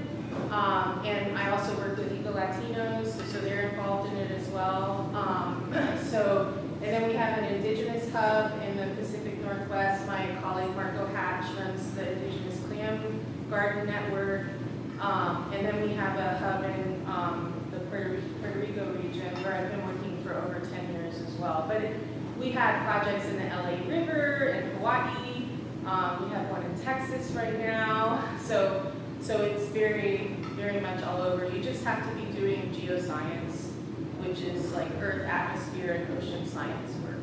And I also work with Eco Latinos, so they're involved in it as well. And then we have an Indigenous hub in the Pacific Northwest. My colleague Marco Hatch runs the Indigenous Clam Garden Network. And then we have a hub in the Puerto Rico region where I've been working for over 10 years as well. But We had projects in the LA River, in Hawaii, we have one in Texas right now. So it's very, very much all over. You just have to be doing geoscience, which is like earth, atmosphere, and ocean science work.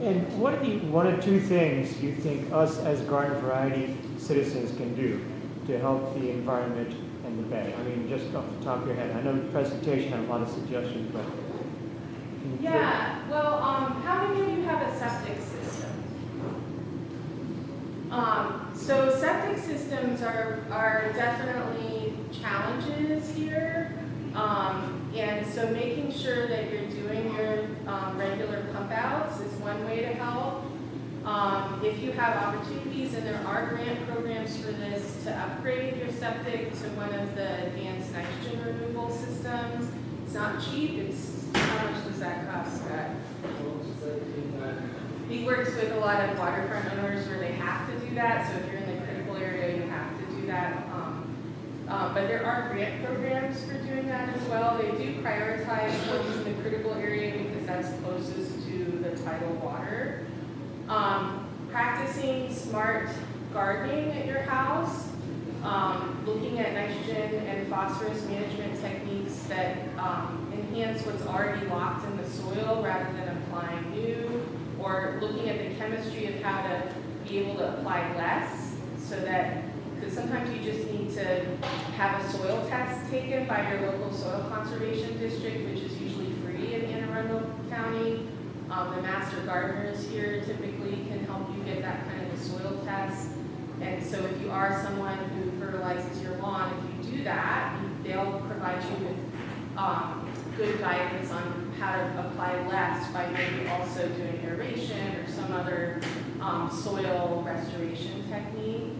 And what are the one or two things you think us as garden variety citizens can do to help the environment and the bay? I mean, just off the top of your head. I know the presentation had a lot of suggestions, but. can you Yeah, well, how many of you have a septic system? So septic systems are definitely challenges here. And so making sure that you're doing your regular pump outs is one way to help. If you have opportunities, and there are grant programs for this, to upgrade your septic to one of the advanced nitrogen removal systems. It's not cheap. How much does that cost, Scott? He works with a lot of waterfront owners where they have to do that. So if you're in the critical area, you have to do that. But there are grant programs for doing that as well. They do prioritize homes in the critical area because that's closest to the tidal water. Practicing smart gardening at your house, looking at nitrogen and phosphorus management techniques that enhance what's already locked in the soil rather than applying new, or looking at the chemistry of how to be able to apply less, so that, because sometimes you just need to have a soil test taken by your local soil conservation district, which is usually free in Anne Arundel County. The master gardeners here typically can help you get that kind of a soil test. And so if you are someone who fertilizes your lawn, if you do that, they'll provide you with good guidance on how to apply less by maybe also doing aeration or some other soil restoration technique.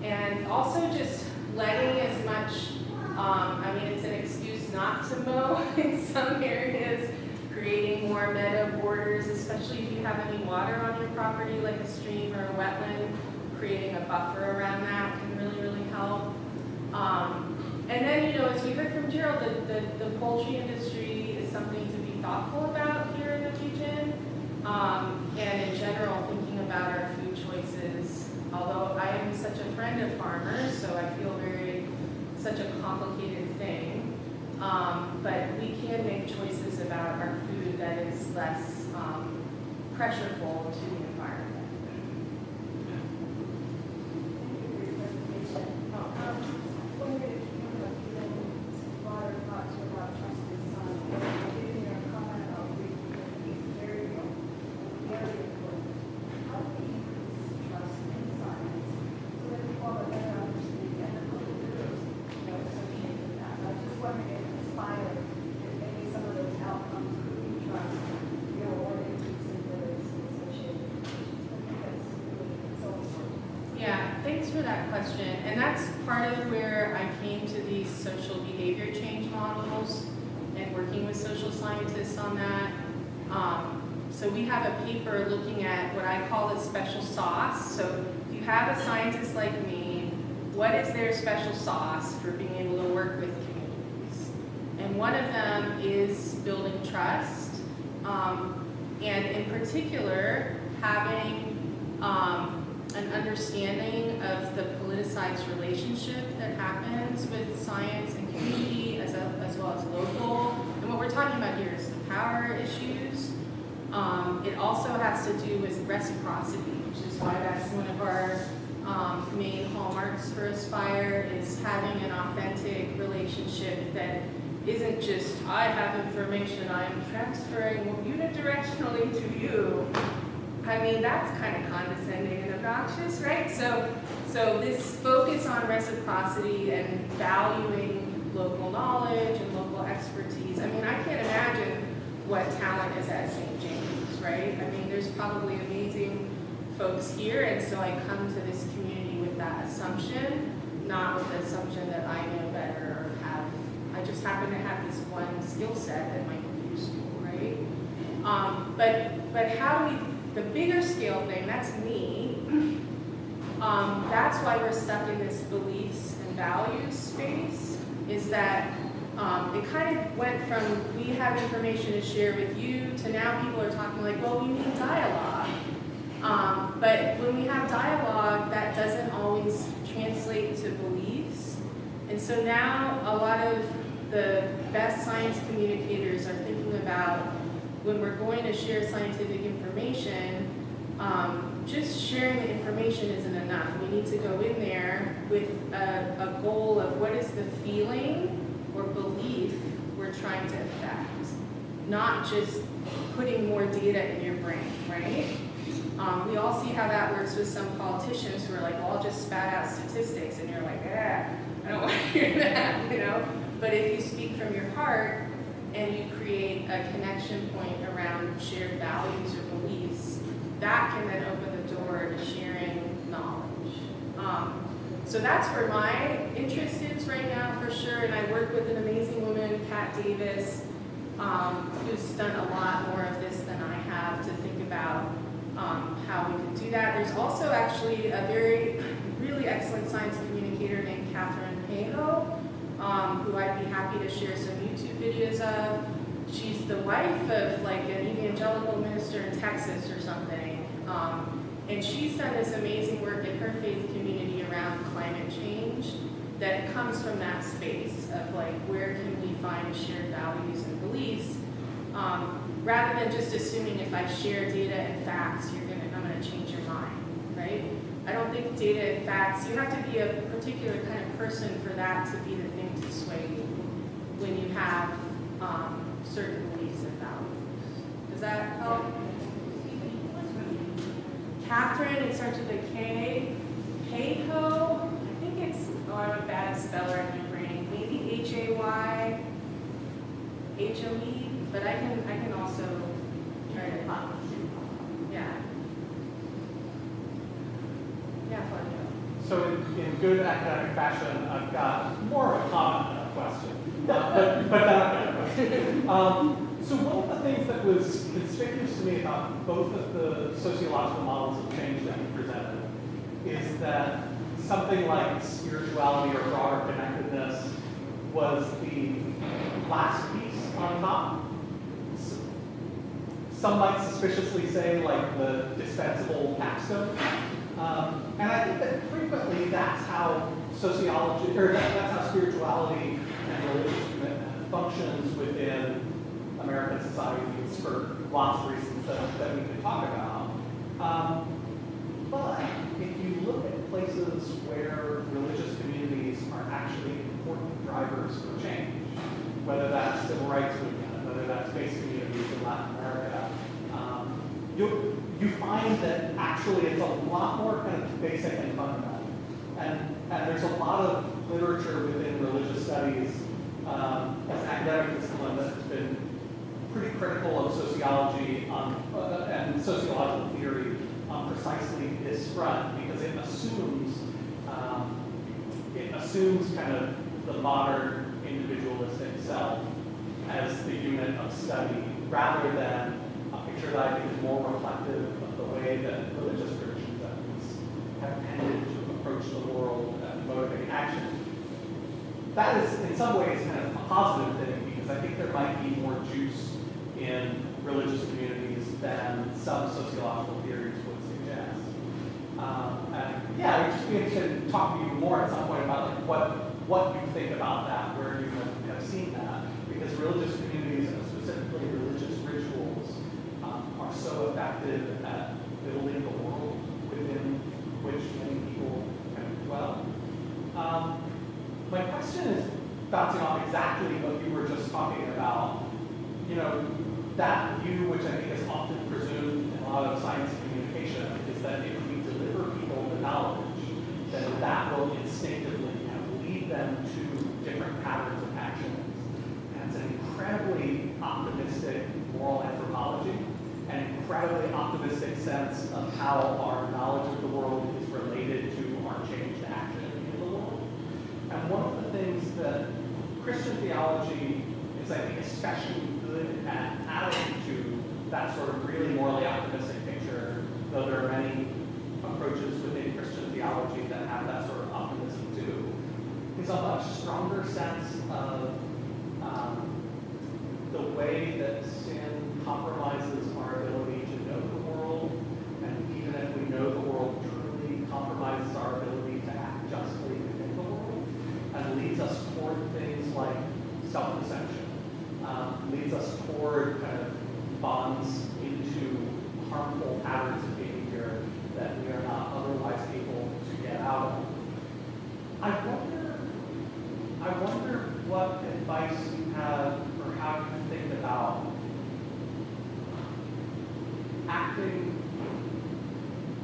And also just letting as much, I mean, it's an excuse not to mow in some areas, creating more meadow borders, especially if you have any water on your property, like a stream or a wetland, creating a buffer around that can really, really help. And then, as we heard from Gerald, the poultry industry is something to be thoughtful about here in the region. And in general, thinking about our food choices. Although I am such a friend of farmers, so I feel such a complicated thing. But we can make choices about our food that is less pressureful to the environment. Thanks for that question. And that's part of where I came to these social behavior change models and working with social scientists on that. So we have a paper looking at what I call the special sauce. So if you have a scientist like me, what is their special sauce for being able to work with communities? And one of them is building trust. And in particular, having an understanding of the politicized relationship that happens with science and community as well as local. And what we're talking about here is the power issues. It also has to do with reciprocity, which is why that's one of our main hallmarks for Aspire, is having an authentic relationship that isn't just, I have information, I'm transferring unidirectionally to you. I mean, that's kind of condescending and obnoxious, right? So this focus on reciprocity and valuing local knowledge and local expertise. I mean, I can't imagine what talent is at St. James, right? I mean, there's probably amazing folks here, and so I come to this community with that assumption, not with the assumption that I know better or I just happen to have this one skill set that might be useful, right? But how do we, the bigger scale thing, that's me. That's why we're stuck in this beliefs and values space, is that it kind of went from we have information to share with you to now people are talking like, well, we need dialogue. But when we have dialogue, that doesn't always translate to beliefs. And so now a lot of the best science communicators are thinking about when we're going to share scientific information, just sharing the information isn't enough. We need to go in there with a goal of what is the feeling or belief we're trying to affect, not just putting more data in your brain, right? We all see how that works with some politicians who are like, well, I'll just spat out statistics, and you're like, I don't want to hear that, you know? But if you speak from your heart and you create a connection point around shared values or beliefs, that can then open the door to sharing knowledge. So that's where my interest is right now, for sure. And I work with an amazing woman, Kat Davis, who's done a lot more of this than I have to think about how we can do that. There's also actually a really excellent science communicator named Catherine Pajo, who I'd be happy to share some YouTube videos of. She's the wife of like an evangelical minister in Texas or something. And she's done this amazing work in her faith community around climate change that comes from that space of like, where can we find shared values and beliefs, rather than just assuming if I share data and facts, I'm gonna change your mind, right? I don't think data and facts, you have to be a particular kind of person for that to be the thing to sway you when you have certain beliefs and values. Does that help? Catherine, it starts with a K. Pajo, I think it's, I'm a bad speller in my brain. Maybe Hayhoe, but I can also try to, yeah. Yeah, Flavio. So in good academic fashion, I've got more of a comment than a question, but not a question. So one of the things that was conspicuous to me about both of the sociological models of change that you presented is that something like spirituality or broader connectedness was the last piece on top. Some might suspiciously say like the dispensable capstone. And I think that frequently that's how sociology, or that's how spirituality and religious commitment functions within American societies for lots of reasons that we could talk about. But if you look at places where religious communities are actually important drivers for change, whether that's civil rights movement, whether that's faith communities in Latin America, you find that actually it's a lot more kind of basic and fundamental. And there's a lot of literature within religious studies as academic discipline that has been pretty critical of sociology and sociological theory on precisely this front, because it assumes kind of the modern individualistic self as the unit of study, rather than a picture that I think is more reflective of the way that religious traditions at least have tended to approach the world and motivate action. That is, in some ways, kind of a positive thing, because I think there might be more juice in religious communities than some sociological theories would suggest. And yeah, I would just be interested to talk to you more at some point about like what you think about that, where you have seen that, because religious communities and specifically religious rituals are so effective at building the world within which many people kind of dwell. My question is bouncing off exactly what you were just talking about. You know, that view, which I think is often presumed in a lot of science communication, is that if we deliver people the knowledge, then that will instinctively kind of lead them to different patterns of actions. And it's an incredibly optimistic moral anthropology, an incredibly optimistic sense of how our knowledge of the world is related to our change to action in the world. And one of the things that Christian theology is, I think, especially good at adding to that sort of really morally optimistic picture, though there are many approaches within Christian theology that have that sort of optimism too, is a much stronger sense of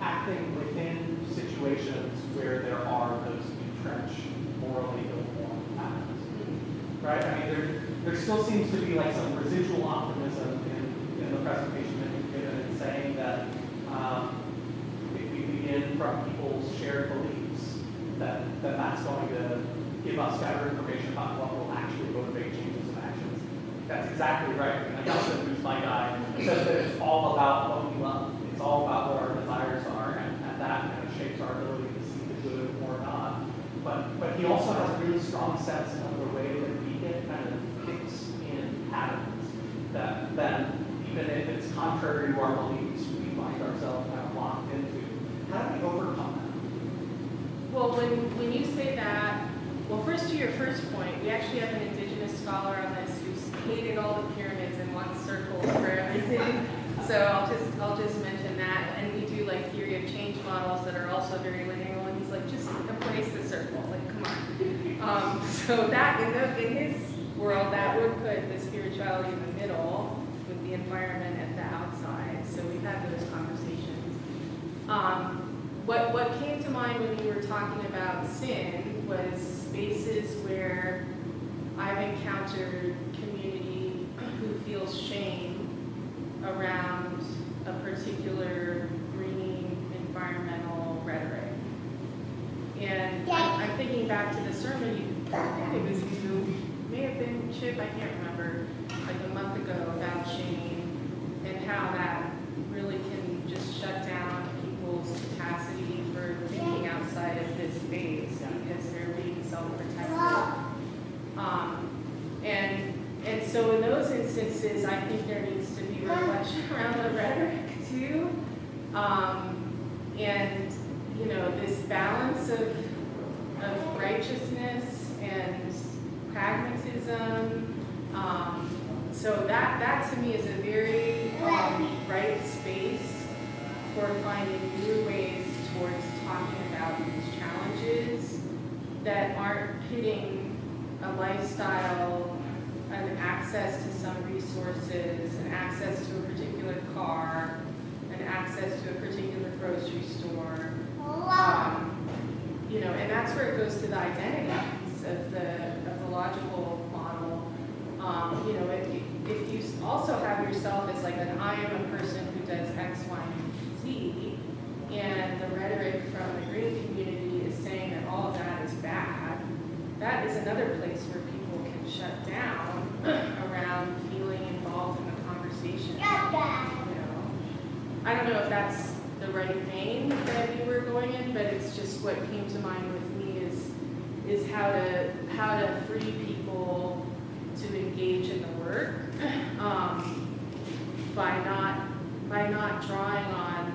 acting within situations where there are those entrenched, morally ill-formed patterns. Right? I mean, there still seems to be like some residual optimism in the presentation that you've given in saying that if we begin from people's shared beliefs, that's going to give us better information about what will actually motivate changes of actions. That's exactly right. And Nelson, who's my guy, says that it's all about what we love. It's all about what our desires are, and that kind of shapes our ability to see the good or not. But he also has a really strong sense of the way that we get kind of fixed in patterns that even if it's contrary to our beliefs, we find ourselves kind of locked into. How do we overcome that? Well, when you say that, well, first to your first point, we actually have an indigenous scholar on this who's hated all the pyramids and wants circles for everything. So I'll just mention that. And we do like theory of change models that are also very linear. And he's like, just embrace the circle. Like, come on. So that in his world, that would put the spirituality in the middle with the environment at the outside. So we've had those conversations. What came to mind when you were talking about sin was spaces where I've encountered community who feels shame around a particular green environmental rhetoric. And I'm thinking back to the sermon I think it was you, may have been Chip, I can't remember, like a month ago about shame and how that really can just shut down people's capacity for thinking outside of this space because they're being self-protective. And so in those instances, I think there needs to be reflection around the rhetoric too. And, you know, this balance of righteousness and pragmatism. So that to me is a very right space for finding new ways towards talking about these challenges that aren't pitting a lifestyle and access to some resources and access to a particular car and access to a particular grocery store. You know, and that's where it goes to the identity piece of the logical model. You know, if you also have yourself as like an I am a person who does X, Y, and Z, and the rhetoric from the green community is saying that all of that is bad, that is another place where people can shut down around feeling involved in the conversation. You know, I don't know if that's the right vein that you were going in, but it's just what came to mind with me is how to free people to engage in the work by not drawing on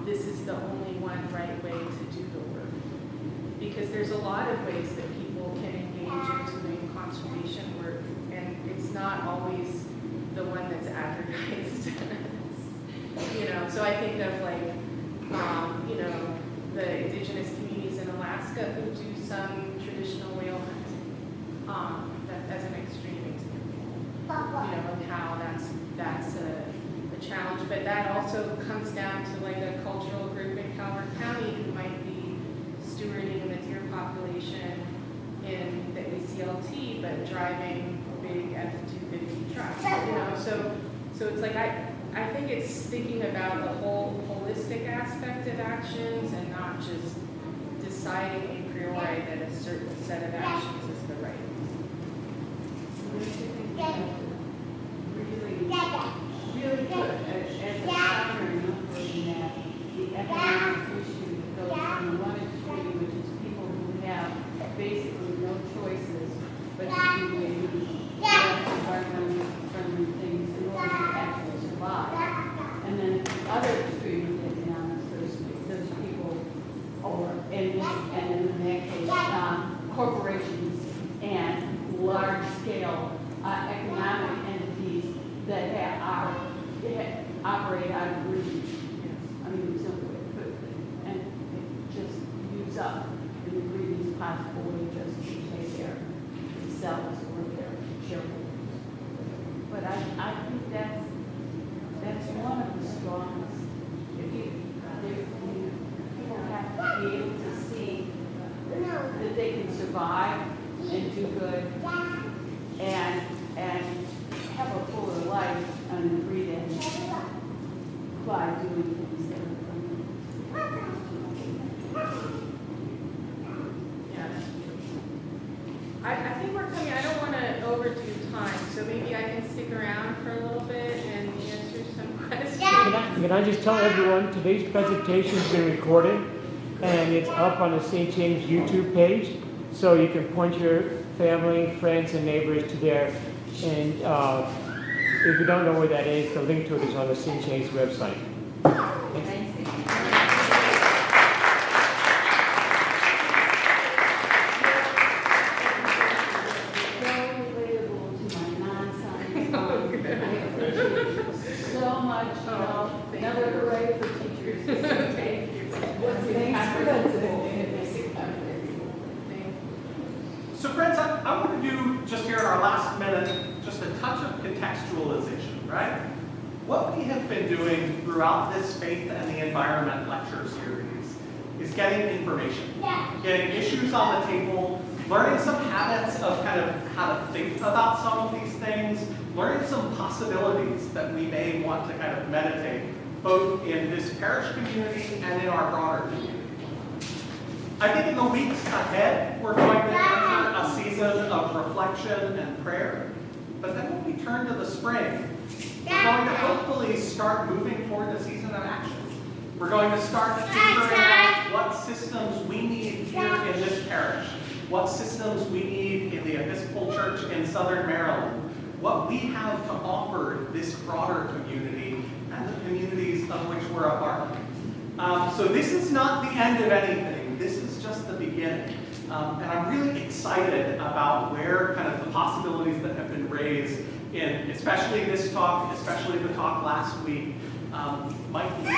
this is the only one right way to do the work, because there's a lot of ways that people can engage in doing conservation work, and it's not always the one that's advertised. You know, so I think of like, you know, the indigenous communities in Alaska who do some traditional whale hunting, as an extreme example, you know, and how that's a challenge. But that also comes down to like a cultural group in Calvert County who might be stewarding the deer population in the ACLT, but driving big F-250 trucks, you know, so it's like I think it's thinking about the whole holistic aspect of actions and not just deciding a priori that a certain set of actions is the right Really good as a doctor in looking at the economic issue that goes from the one extreme, which is people who have basically no choices but to do environmentally friendly things in order to actually survive. And then the other extreme of the economics, those people, and in that case, corporations and large-scale economic entities that operate out of greed. I mean, it's simple way to put it. And it just use up in the greediest possible way just to take care of themselves or their shareholders. But I think that's one of the strongest by doing things that are Yeah. I think we're coming, I don't want to overdo time, so maybe I can stick around for a little bit and answer some questions. Can I just tell everyone, today's presentation has been recorded, and it's up on the St. James YouTube page, so you can point your family, friends, and neighbors to there. And if you don't know where that is, the link to it is on the St. James website. relatable to my non-science mind. I appreciate so much, you know, never hooray for teachers. Thank you. Thanks for listening. So friends, I want to do just here in our last minute, just a touch of contextualization, right? What we have been doing throughout this Faith and the Environment lecture series is getting information, getting issues on the table, learning some habits of kind of how to think about some of these things, learning some possibilities that we may want to kind of meditate, both in this parish community and in our broader community. I think in the weeks ahead, we're going to enter a season of reflection and prayer. But then when we turn to the spring, we're going to hopefully start moving toward a season of action. We're going to start figuring out what systems we need here in this parish, what systems we need in the Episcopal Church in Southern Maryland, what we have to offer this broader community and the communities of which we're a part. So this is not the end of anything. This is just the beginning. And I'm really excited about where kind of the possibilities that have been raised in especially this talk, especially the talk last week, might lead